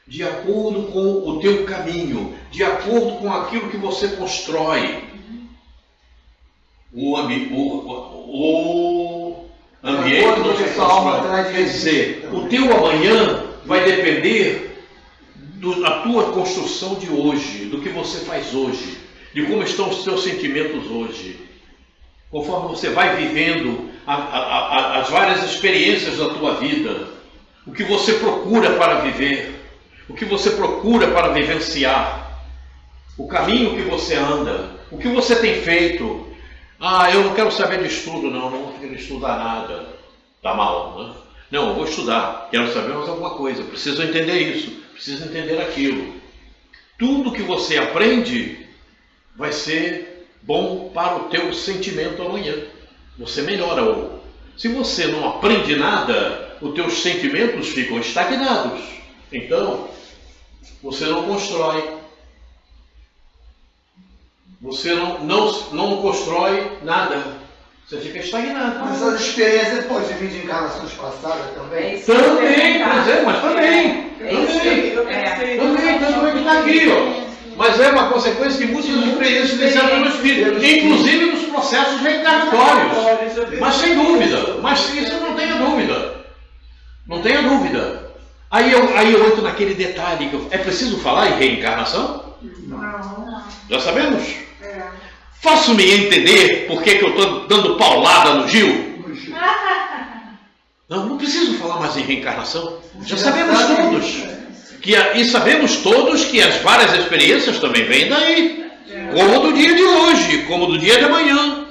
de acordo com o teu caminho, de acordo com aquilo que você constrói. O ambiente não se constrói. Quer dizer, o teu amanhã vai depender da tua construção de hoje, do que você faz hoje, de como estão os teus sentimentos hoje. Conforme você vai vivendo as várias experiências da tua vida, o que você procura para viver, o que você procura para vivenciar, o caminho que você anda, o que você tem feito. Eu não quero saber de estudo, não vou querer estudar nada. Tá mal, né? Não, eu vou estudar, quero saber mais alguma coisa, preciso entender isso, preciso entender aquilo. Tudo que você aprende vai ser bom para o teu sentimento amanhã. Você melhora. Se você não aprende nada, os teus sentimentos ficam estagnados. Então, você não constrói. Você não constrói nada. Você fica estagnado. Mas essas experiências pode vir de encarnações passadas também? Também, mas também. Também que está aqui, ó. Mas é uma consequência de muitas experiências vivenciadas pelo Espírito, inclusive nos processos reencarnatórios. Mas sem dúvida, mas isso não tenha dúvida. Não tenha dúvida. Aí eu entro naquele detalhe que é preciso falar em reencarnação? Não. Já sabemos? Faço-me entender por que eu estou dando paulada no Gil? Não preciso falar mais em reencarnação. Já sabemos todos. E sabemos todos que as várias experiências também vêm daí. Como do dia de hoje, como do dia de amanhã.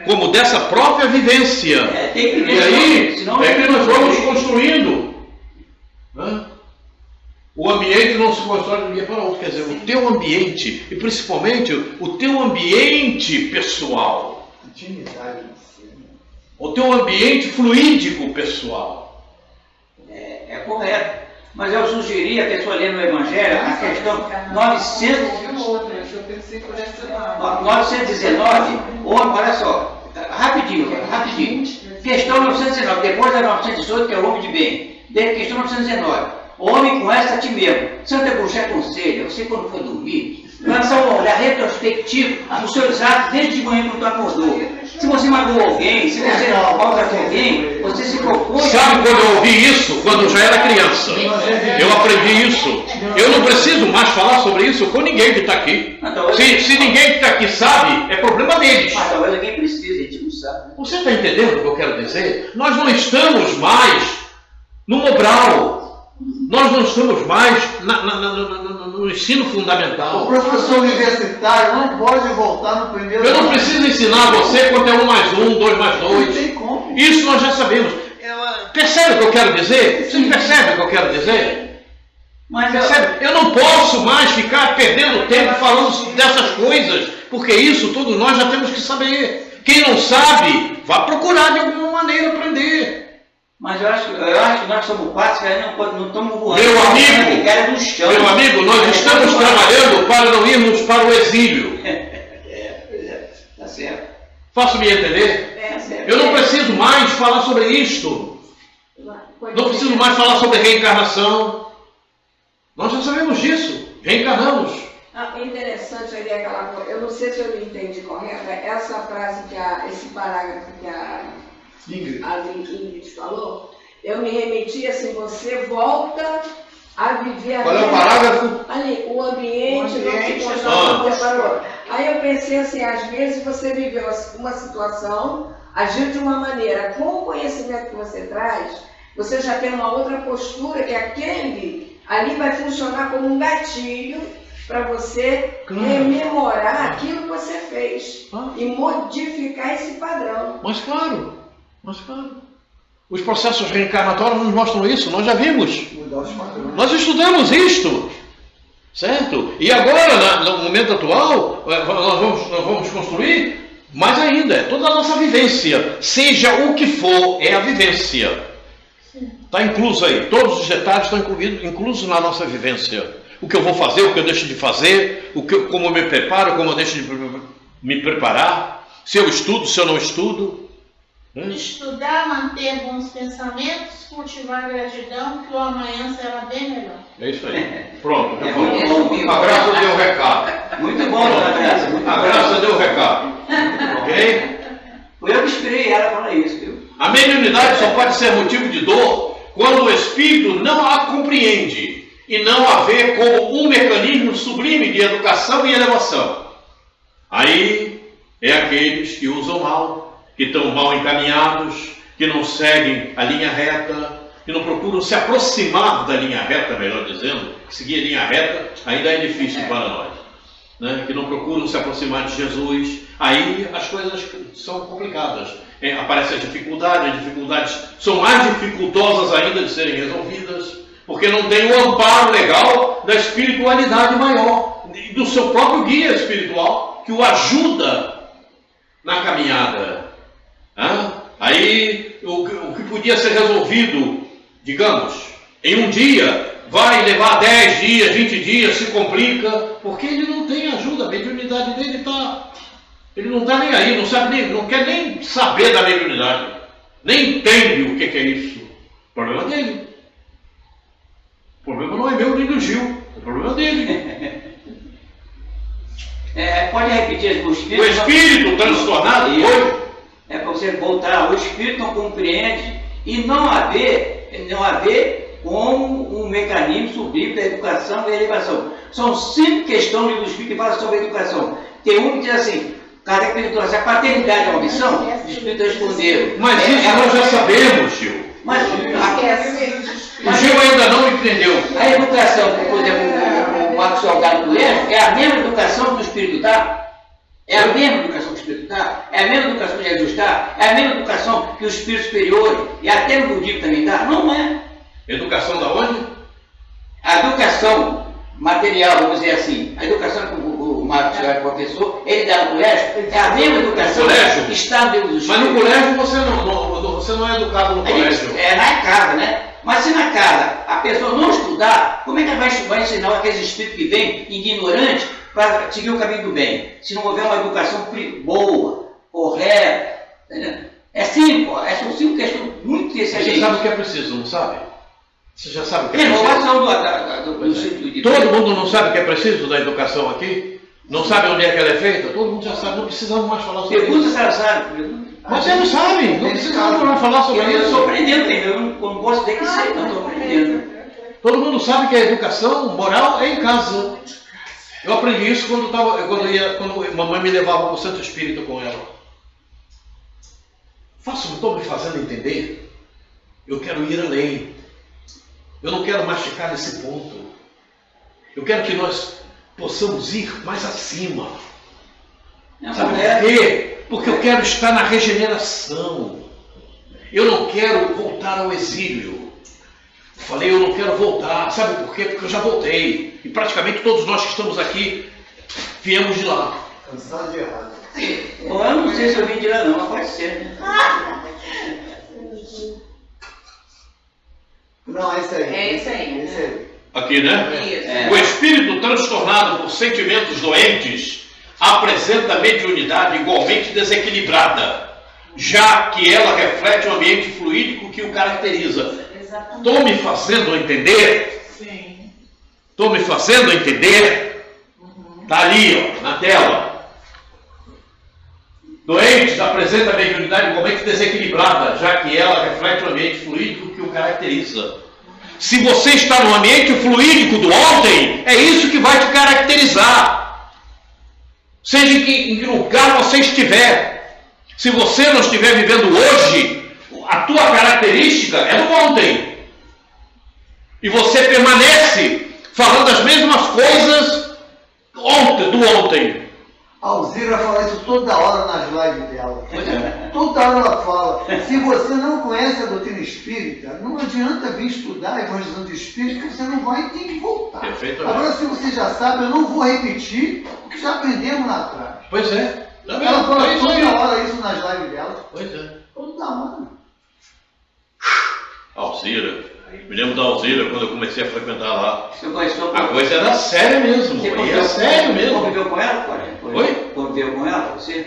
Como dessa própria vivência. E aí é que nós vamos construindo. O ambiente não se constrói de um dia para o outro. Quer dizer, o teu ambiente, e principalmente o teu ambiente pessoal. Intimidade. O teu ambiente fluídico pessoal. É correto. Mas eu sugeri a pessoa ler no Evangelho a questão 919. Olha só, rapidinho. Questão 919, depois da 918, que é o homem de bem. Questão 919. Homem, conhece a ti mesmo. Santa Bruxa aconselha, você quando for dormir, lança um olhar retrospectivo dos seus atos desde de manhã quando tu acordou. Se você magoou alguém, se você falta com alguém, você se propõe... Sabe quando eu ouvi isso? Quando eu já era criança. Eu aprendi isso. Eu não preciso mais falar sobre isso com ninguém que está aqui. Se ninguém que está aqui sabe, é problema deles. Mas talvez alguém precise, a gente não sabe. Você está entendendo o que eu quero dizer? Nós não estamos mais no Mobral. Nós não estamos mais no ensino fundamental. O professor universitário não pode voltar no primeiro... Eu não preciso ensinar você quanto é 1 mais 1, 2 mais 2. Não tem como. Isso nós já sabemos. Percebe o que eu quero dizer? Vocês percebem o que eu quero dizer? Mas Percebe? Eu não posso mais ficar perdendo tempo falando dessas coisas, porque isso todos nós já temos que saber. Quem não sabe, vá procurar de alguma maneira aprender. Mas eu acho que nós somos quatro que não estamos voando. Meu amigo, nós estamos trabalhando para não irmos para o exílio. Tá certo. Faço-me entender? Eu não preciso mais falar sobre isto. Não preciso mais falar sobre reencarnação. Nós já sabemos disso. Reencarnamos. Interessante ali aquela coisa. Eu não sei se eu me entendi correto. Essa frase, esse parágrafo que a Ingrid falou, eu me remeti assim, você volta a viver... Qual é o parágrafo? Ali, o ambiente não te preparou. Aí eu pensei assim, às vezes você viveu uma situação, agiu de uma maneira, com o conhecimento que você traz, você já tem uma outra postura que aquele ali vai funcionar como um gatilho para você rememorar aquilo que você fez e modificar esse padrão. Mas claro. Os processos reencarnatórios nos mostram isso, nós já vimos. Nós estudamos isto, certo? E agora, no momento atual, nós vamos construir mais ainda, toda a nossa vivência, seja o que for, é a vivência. Está incluso aí, todos os detalhes estão inclusos na nossa vivência. O que eu vou fazer, o que eu deixo de fazer, como eu me preparo, como eu deixo de me preparar, se eu estudo, se eu não estudo. Estudar, manter bons pensamentos, cultivar gratidão, que o amanhã será bem melhor. É isso aí. Pronto. A Graça deu o recado. Muito bom, Graça. A Graça deu o recado. Ok? Foi eu que inspirei ela para isso, viu? A mediunidade só pode ser motivo de dor quando o espírito não a compreende e não a vê como um mecanismo sublime de educação e elevação. Aí é aqueles que usam mal, que estão mal encaminhados, que não seguem a linha reta, que não procuram se aproximar da linha reta, melhor dizendo, que seguir a linha reta ainda é difícil para nós, né? Que não procuram se aproximar de Jesus, aí as coisas são complicadas, aparecem as dificuldades são mais dificultosas ainda de serem resolvidas, porque não tem o amparo legal da espiritualidade maior, do seu próprio guia espiritual, que o ajuda na caminhada. Aí o que podia ser resolvido, digamos, em um dia, vai levar 10 dias, 20 dias, se complica, porque ele não tem ajuda, a mediunidade dele ele não está nem aí, não quer nem saber da mediunidade, nem entende o que é isso. O problema é dele. O problema não é meu nem do Gil, o problema é dele. Pode repetir, o espírito transtornado foi. É para você voltar, o espírito não compreende e não haver como um mecanismo sublime da educação e da elevação. São 5 questões do espírito que falam sobre a educação. Tem um que diz assim, Kardec perguntou se a paternidade é uma missão, os espíritos responderam. Mas isso nós já sabemos, Gil. Mas o Gil ainda não entendeu. A educação, por exemplo, o Marcos Salgado do Erro, é a mesma educação que o espírito dá. É a mesma educação que o Espírito dá, é a mesma educação que Jesus dá, é a mesma educação que o Espírito Superior e até o budismo também dá? Não é. Educação da onde? A educação material, vamos dizer assim, a educação que o Marcos é professor, ele dá no colégio, é a mesma educação que está dentro do Espírito. Mas no colégio você não é educado no colégio. É na casa, né? Mas se na casa a pessoa não estudar, como é que ela vai ensinar aqueles espíritos que vêm ignorantes para seguir o caminho do bem? Se não houver uma educação boa, correta, entendeu? São 5 questões muito excelentes. Você sabe o que é preciso, não sabe? Você já sabe o que é preciso? Renovação do sentido de todo mundo não sabe o que é preciso da educação aqui? Não sabe onde é que ela é feita? Todo mundo já sabe, não precisamos mais falar sobre pergunta isso. Se ela sabe. Mas você não sabe, não precisamos mais falar sobre isso. Eu estou aprendendo, eu não posso dizer que sei, não estou aprendendo. Todo mundo sabe que a educação moral é em casa. Eu aprendi isso quando a mamãe me levava para o Santo Espírito com ela. Estou me fazendo entender? Eu quero ir além. Eu não quero mais ficar nesse ponto. Eu quero que nós possamos ir mais acima. Sabe por quê? Porque eu quero estar na regeneração. Eu não quero voltar ao exílio. Falei, eu não quero voltar. Sabe por quê? Porque eu já voltei. E praticamente todos nós que estamos aqui viemos de lá. Cansado de errado. Bom, eu não sei se eu vim de lá não, mas pode ser, né? Não, é isso aí. É isso aí, É isso aí. Aqui, né? Isso. É. O espírito transtornado por sentimentos doentes apresenta mediunidade igualmente desequilibrada, já que ela reflete o ambiente fluídico que o caracteriza. Exatamente. Estou me fazendo entender? Sim. Estou me fazendo entender? Está ali, ó, na tela. Doentes apresenta mediunidade igualmente desequilibrada, já que ela reflete o ambiente fluídico que o caracteriza. Se você está no ambiente fluídico do ontem, é isso que vai te caracterizar. Seja em que lugar você estiver. Se você não estiver vivendo hoje, a tua característica é do ontem. E você permanece falando as mesmas coisas do ontem. A Alzira fala isso toda hora nas lives dela. Pois é. Toda hora ela fala. Se você não conhece a doutrina espírita, não adianta vir estudar a evangelização de espírito, que você não vai e tem que voltar. Perfeitamente. Agora, se você já sabe, eu não vou repetir o que já aprendemos lá atrás. Pois é. Tá vendo? Ela fala É isso aí. toda hora isso nas lives dela. Pois é. Toda hora. Alzira. Me lembro da Alzira quando eu comecei a frequentar lá. Você conheceu A coisa era séria mesmo. Você E é sério mesmo. conviveu com ela, Cora? Oi? Conviveu com ela, você?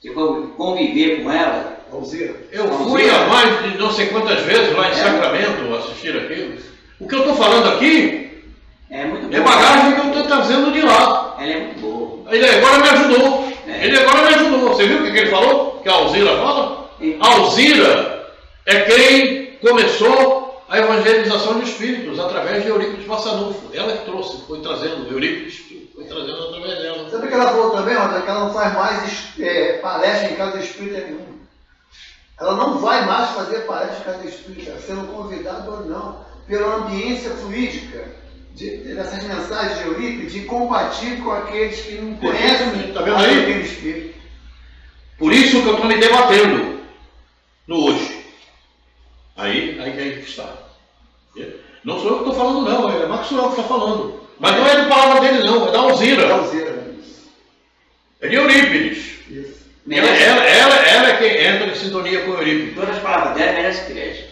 Você conviver com ela? Alzira. Eu fui a mais de não sei quantas vezes lá em Sacramento assistir aquilo. O que eu estou falando aqui É muito é boa. bagagem que eu estou trazendo de lá. Ela é muito boa. Ele agora me ajudou. É. Ele agora me ajudou. Você viu o que ele falou? Que a Alzira fala? A Alzira é quem começou a evangelização de espíritos através de Eurípides Massanufo. Ela que trouxe, foi trazendo. Eurípides foi trazendo através dela. Sabe o que ela falou também, Rosa? Que ela não faz mais palestra em casa espírita nenhuma. Ela não vai mais fazer palestra em casa espírita, sendo convidada ou não, pela ambiência fluídica dessas mensagens de Eurípides e compatível com aqueles que não conhecem Tá vendo a aí? doutrina espírita. Por isso que eu estou me debatendo no hoje. Aí que está. Não sou eu que estou falando, não. É Maxwell que está falando. Mas não é de palavra dele, não. É da Alzira. Alzira. É de Eurípides. Isso. Ela é quem entra em sintonia com Eurípides. Todas as palavras dela merecem crédito.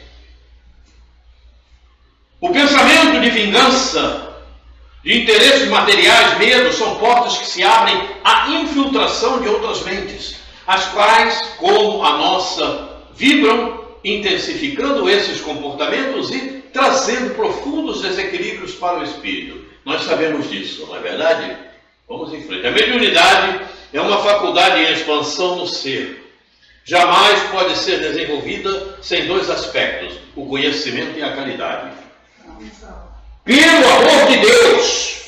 O pensamento de vingança, de interesses materiais, medo, são portas que se abrem à infiltração de outras mentes, as quais, como a nossa, vibram, intensificando esses comportamentos e trazendo profundos desequilíbrios para o espírito. Nós sabemos disso, não é verdade? Vamos em frente. A mediunidade é uma faculdade em expansão no ser. Jamais pode ser desenvolvida sem dois aspectos, o conhecimento e a caridade. Pelo amor de Deus,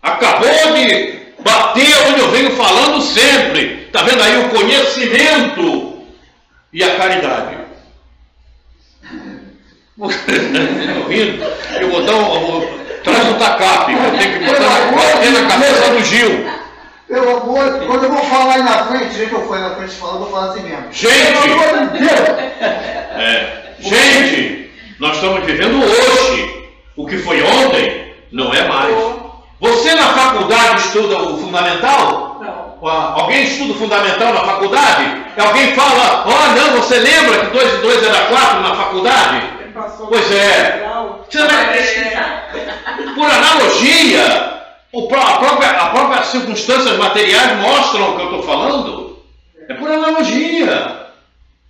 acabou de bater onde eu venho falando sempre. Está vendo aí o conhecimento e a caridade. Estou rindo. Eu vou dar traz um tacape. Eu tenho que bater na cabeça do Gil. Pelo amor, quando eu vou falar aí na frente, já que eu fui na frente falando, eu vou falar assim mesmo. Gente, nós estamos vivendo hoje. O que foi ontem não é mais. Você na faculdade estuda o fundamental? Não. Alguém estuda o fundamental na faculdade? Alguém fala, não, você lembra que 2 e 2 era 4 na faculdade? Ele passou Pois é. legal. Você vai- Por analogia, a própria circunstâncias materiais mostram o que eu estou falando. É por analogia.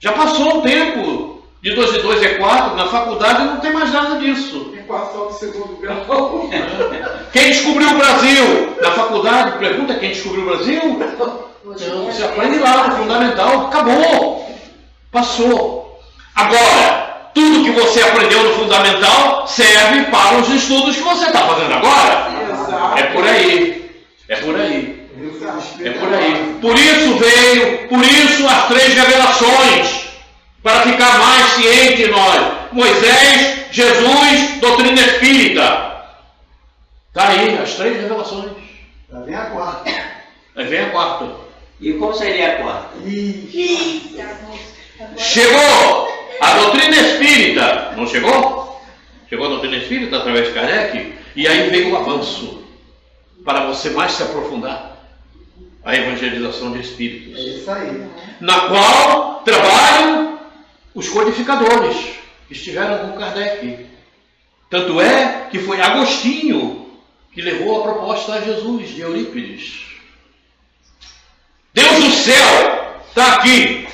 Já passou o tempo de 2 e 2 é 4, na faculdade não tem mais nada disso. Ele passou no segundo grau. Quem descobriu o Brasil? Na faculdade, pergunta quem descobriu o Brasil? Não, você aprende lá no fundamental, acabou. Passou. Agora, tudo que você aprendeu no fundamental serve para os estudos que você está fazendo agora. Exato. É por aí. É por aí. Exato. É por aí. Por isso as 3 revelações. Para ficar mais ciente nós. Moisés, Jesus, doutrina espírita. Está aí, as 3 revelações. Lá vem a quarta. Aí vem a 4ª. E qual seria a quarta? Chegou a doutrina espírita. Não chegou? Chegou a doutrina espírita através de Kardec, e aí veio o avanço, para você mais se aprofundar, a evangelização de espíritos. É isso aí. Na qual trabalham os codificadores, que estiveram com Kardec. Tanto é que foi Agostinho que levou a proposta a Jesus, de Eurípides. Deus do céu está aqui,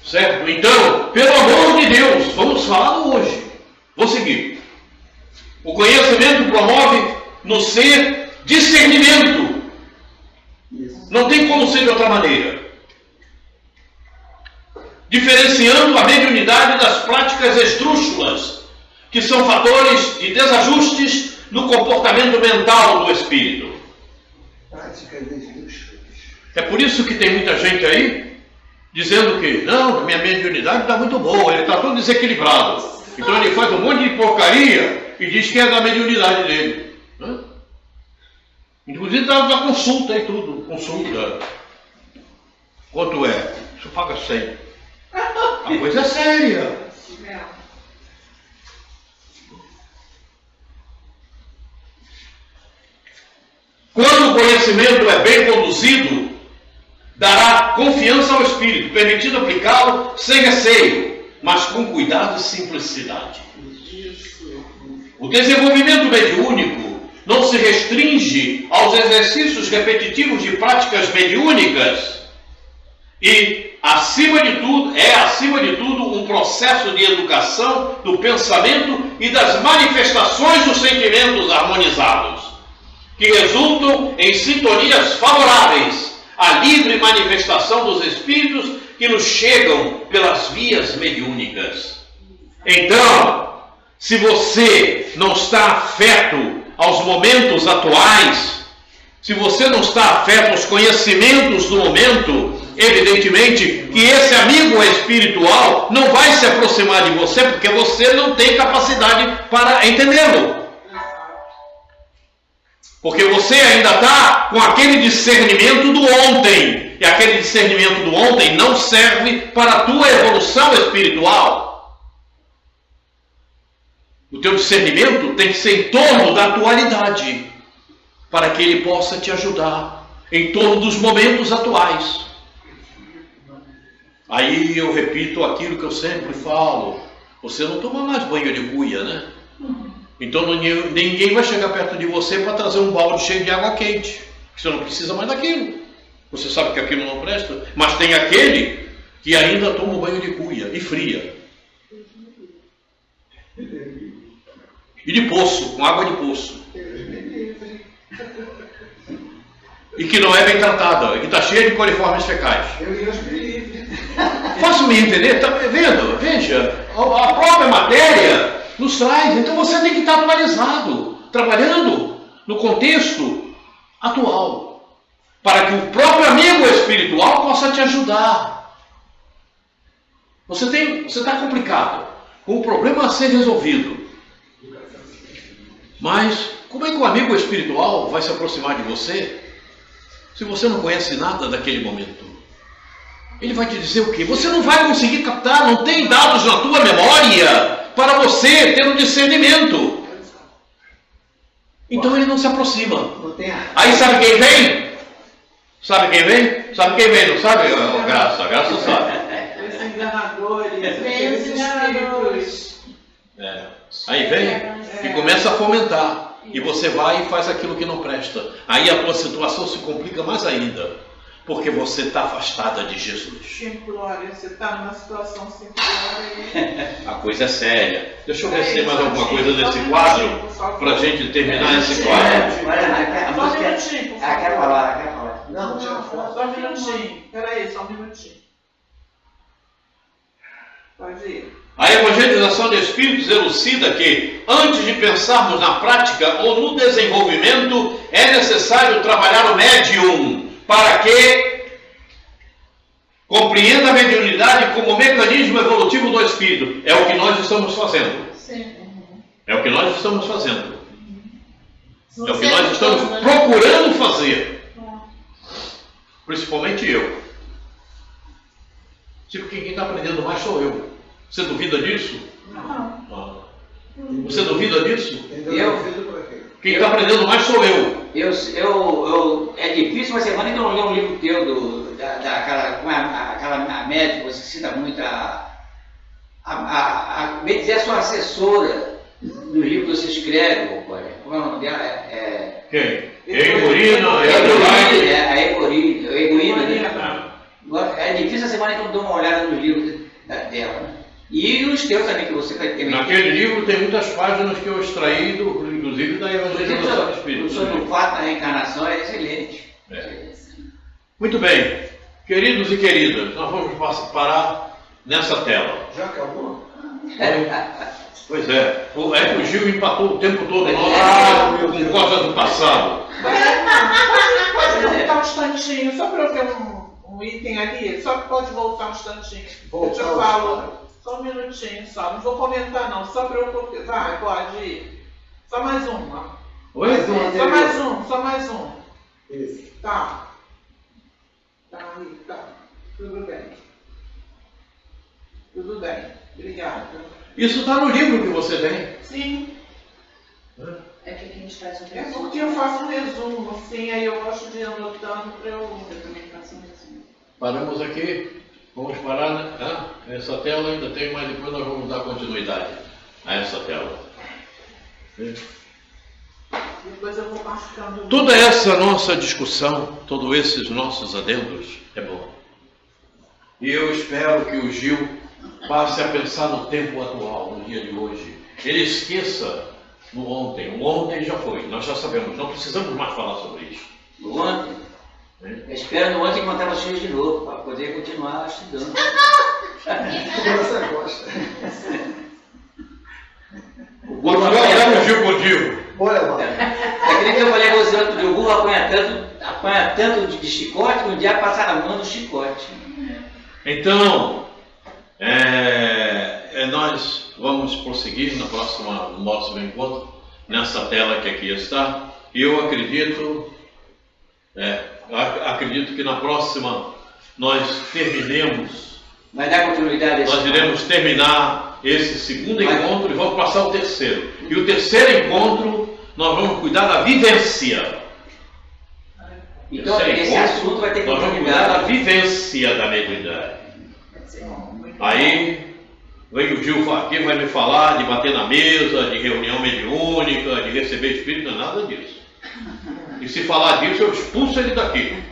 certo? Então, pelo amor de Deus, vamos falar hoje. Vou seguir. O conhecimento promove no ser discernimento. Não tem como ser de outra maneira. Diferenciando a mediunidade das práticas esdrúxulas, que são fatores de desajustes no comportamento mental do espírito. Práticas esdrúxulas. É por isso que tem muita gente aí dizendo que, não, minha mediunidade está muito boa, ele está todo desequilibrado. Então ele faz um monte de porcaria e diz que é da mediunidade dele. Né? Inclusive da consulta e tudo. Consulta. Quanto é? Isso paga 100. A coisa é séria. Quando o conhecimento é bem conduzido, dará confiança ao espírito, permitindo aplicá-lo sem receio, mas com cuidado e simplicidade. O desenvolvimento mediúnico não se restringe aos exercícios repetitivos de práticas mediúnicas e, acima de tudo, um processo de educação do pensamento e das manifestações dos sentimentos harmonizados, que resultam em sintonias favoráveis à livre manifestação dos espíritos que nos chegam pelas vias mediúnicas. Então, se você não está afeto aos momentos atuais, se você não está afeto aos conhecimentos do momento, evidentemente que esse amigo espiritual não vai se aproximar de você, porque você não tem capacidade para entendê-lo. Porque você ainda está com aquele discernimento do ontem. E aquele discernimento do ontem não serve para a tua evolução espiritual. O teu discernimento tem que ser em torno da atualidade, para que ele possa te ajudar em torno dos momentos atuais. Aí eu repito aquilo que eu sempre falo: você não toma mais banho de cuia, né? Então ninguém vai chegar perto de você para trazer um balde cheio de água quente. Você não precisa mais daquilo. Você sabe que aquilo não presta. Mas tem aquele que ainda toma um banho de cuia e fria. E de poço, com água de poço. E que não é bem tratada, e que está cheia de coliformes fecais. Faço me entender? Está vendo? Veja, a própria matéria nos traz. Então você tem que estar atualizado, trabalhando no contexto atual, para que o próprio amigo espiritual possa te ajudar. Você está complicado, com um problema a ser resolvido. Mas como é que o amigo espiritual vai se aproximar de você se você não conhece nada daquele momento? Ele vai te dizer o quê? Você não vai conseguir captar, não tem dados na tua memória para você ter um discernimento. Então ele não se aproxima. Aí sabe quem vem? Sabe quem vem? Sabe quem vem, não sabe? A Graça sabe. Os enganadores, Vem os enganadores. Aí vem e começa a fomentar. E você vai e faz aquilo que não presta. Aí a tua situação se complica mais ainda, porque você está afastada de Jesus. Simplória, você está numa situação simplória. A coisa é séria. Deixa eu ver se tem mais alguma coisa nesse quadro, para a gente terminar esse quadro. Só um minutinho, por favor. Quer falar. Não, tira foto. Só um minutinho. Peraí, só um minutinho. Pode ir. A evangelização de espíritos elucida que, antes de pensarmos na prática ou no desenvolvimento, é necessário trabalhar o médium para que compreenda a mediunidade como mecanismo evolutivo do espírito. É o que nós estamos fazendo. Sim. É o que nós estamos fazendo. É o que nós estamos procurando fazer. Principalmente eu. Tipo, quem está aprendendo mais sou eu. Você duvida disso? Não. Você duvida disso? Eu? Quem está aprendendo mais sou eu. É difícil uma semana que eu não li um livro teu, aquela médica, você cita muito, bem dizer, a sua assessora do livro que você escreve, como é o nome dela? Quem? Egorina, a Egorina, né? É difícil a semana que eu não dou uma olhada nos livros dela, né? E os teus também, que você vai ter. Naquele livro tem muitas páginas que eu extraí, inclusive da Evangelização do Espírito. Sobre o fato da reencarnação é excelente. Muito bem. Queridos e queridas, nós vamos parar nessa tela. Já acabou? Pois é. É que o Gil empatou o tempo todo por causa do passado. Pode voltar um instantinho, só para eu ter um item ali, só que pode voltar um instantinho. Eu te falo. Só um minutinho só, não vou comentar não, só para eu... Vai, pode ir. Só mais uma. Oi? Só mais um. Isso. Tá. Tá, aí, tá. Tudo bem. Tudo bem. Obrigada. Isso está no livro que você tem. Sim. É que aqui a gente faz um É resumo. porque eu faço um resumo, assim, aí eu gosto de ir anotando para eu... Eu também faço um resumo. Paramos aqui. Vamos parar, né? Essa tela ainda tem, mas depois nós vamos dar continuidade a essa tela. Depois eu vou marcando... Toda essa nossa discussão, todos esses nossos adendos, é bom. E eu espero que o Gil passe a pensar no tempo atual, no dia de hoje. Ele esqueça no ontem. O ontem já foi, nós já sabemos, não precisamos mais falar sobre isso. No ontem? Eu espero no ontem encontrar vocês de novo, para poder continuar estudando. Você gosta. Agora o Gil Godinho. Bora, mano. Aquele que eu falei com você outro dia, o burro apanha tanto de chicote que um dia passa a mão no chicote. Então, nós vamos prosseguir no próximo encontro, nessa tela que aqui está. E eu acredito que na próxima nós terminemos. Vai dar continuidade a esse Nós iremos terminar esse segundo encontro e vamos passar ao terceiro. E o terceiro encontro, nós vamos cuidar da vivência. Então, esse assunto vai ter Nós vamos cuidar da continuidade. vivência da mediunidade. Aí, vem o Gil aqui, vai me falar de bater na mesa, de reunião mediúnica, de receber espírito, não é nada disso. E se falar disso, eu expulso ele daqui.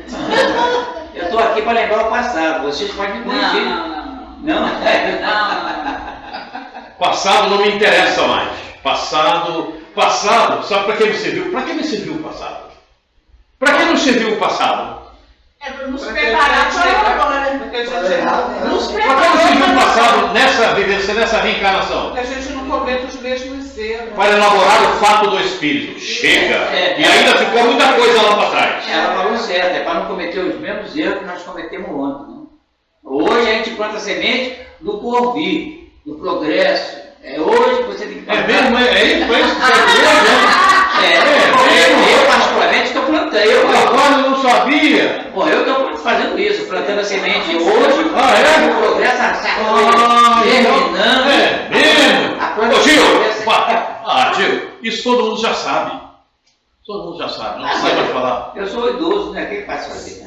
Eu estou aqui para lembrar o passado, vocês podem me conhecer. Não? Passado não me interessa mais. Passado, sabe para que me serviu? Para que me serviu o passado? Para que não serviu o passado? É para nos preparar para agora. Porque a gente Nos Para que não serviu o preparar passado nessa vivência, nessa reencarnação? porque a gente não cometa os mesmos erros. Para elaborar o fato do espírito. Chega! E ainda ficou muita coisa lá para trás. Ela falou certo, é para não cometer os mesmos erros que nós cometemos ontem. Né? Hoje a gente planta semente do porvir, do progresso. É hoje que você tem que plantar. É mesmo? É isso que você Eu particularmente estou plantando. Agora eu não sabia. Bom, eu estou fazendo isso, plantando a semente hoje. O progresso germinando. É mesmo? A planta Ô, progressa. Gil, isso todo mundo já sabe. Todo mundo já sabe, não precisa mais falar. Eu sou idoso, né? O que faz fazer?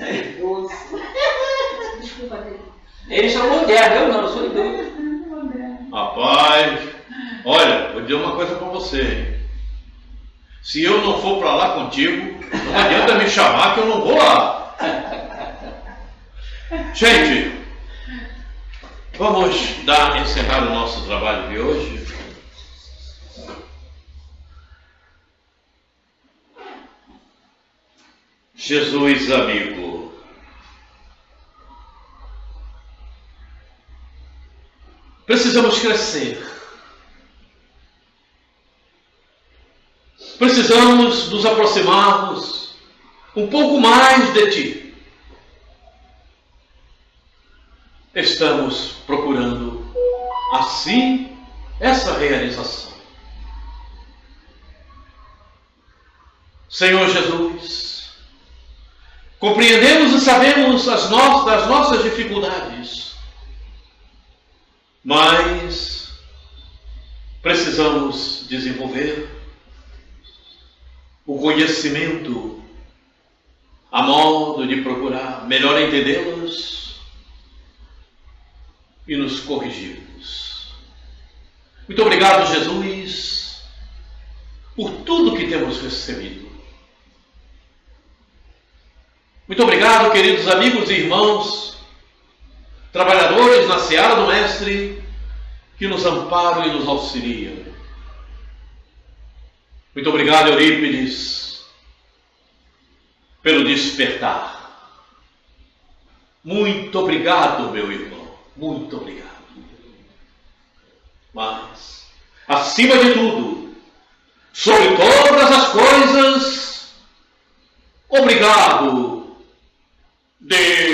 Desculpa, Deus. Eles são modernos, eu não, eu sou idoso. Rapaz, olha, vou dizer uma coisa para você, hein? Se eu não for para lá contigo, não adianta me chamar que eu não vou lá. Gente, vamos encerrar o nosso trabalho de hoje. Jesus amigo, precisamos crescer. Precisamos nos aproximarmos um pouco mais de Ti. Estamos procurando, assim, essa realização. Senhor Jesus, compreendemos e sabemos das nossas dificuldades, mas precisamos desenvolver o conhecimento a modo de procurar melhor entendê-los e nos corrigirmos. Muito obrigado, Jesus, por tudo que temos recebido. Muito obrigado, queridos amigos e irmãos, trabalhadores na seara do Mestre, que nos amparam e nos auxiliam. Muito obrigado, Eurípides, pelo despertar. Muito obrigado, meu irmão, muito obrigado. Mas, acima de tudo, sobre todas as coisas, obrigado, Deus.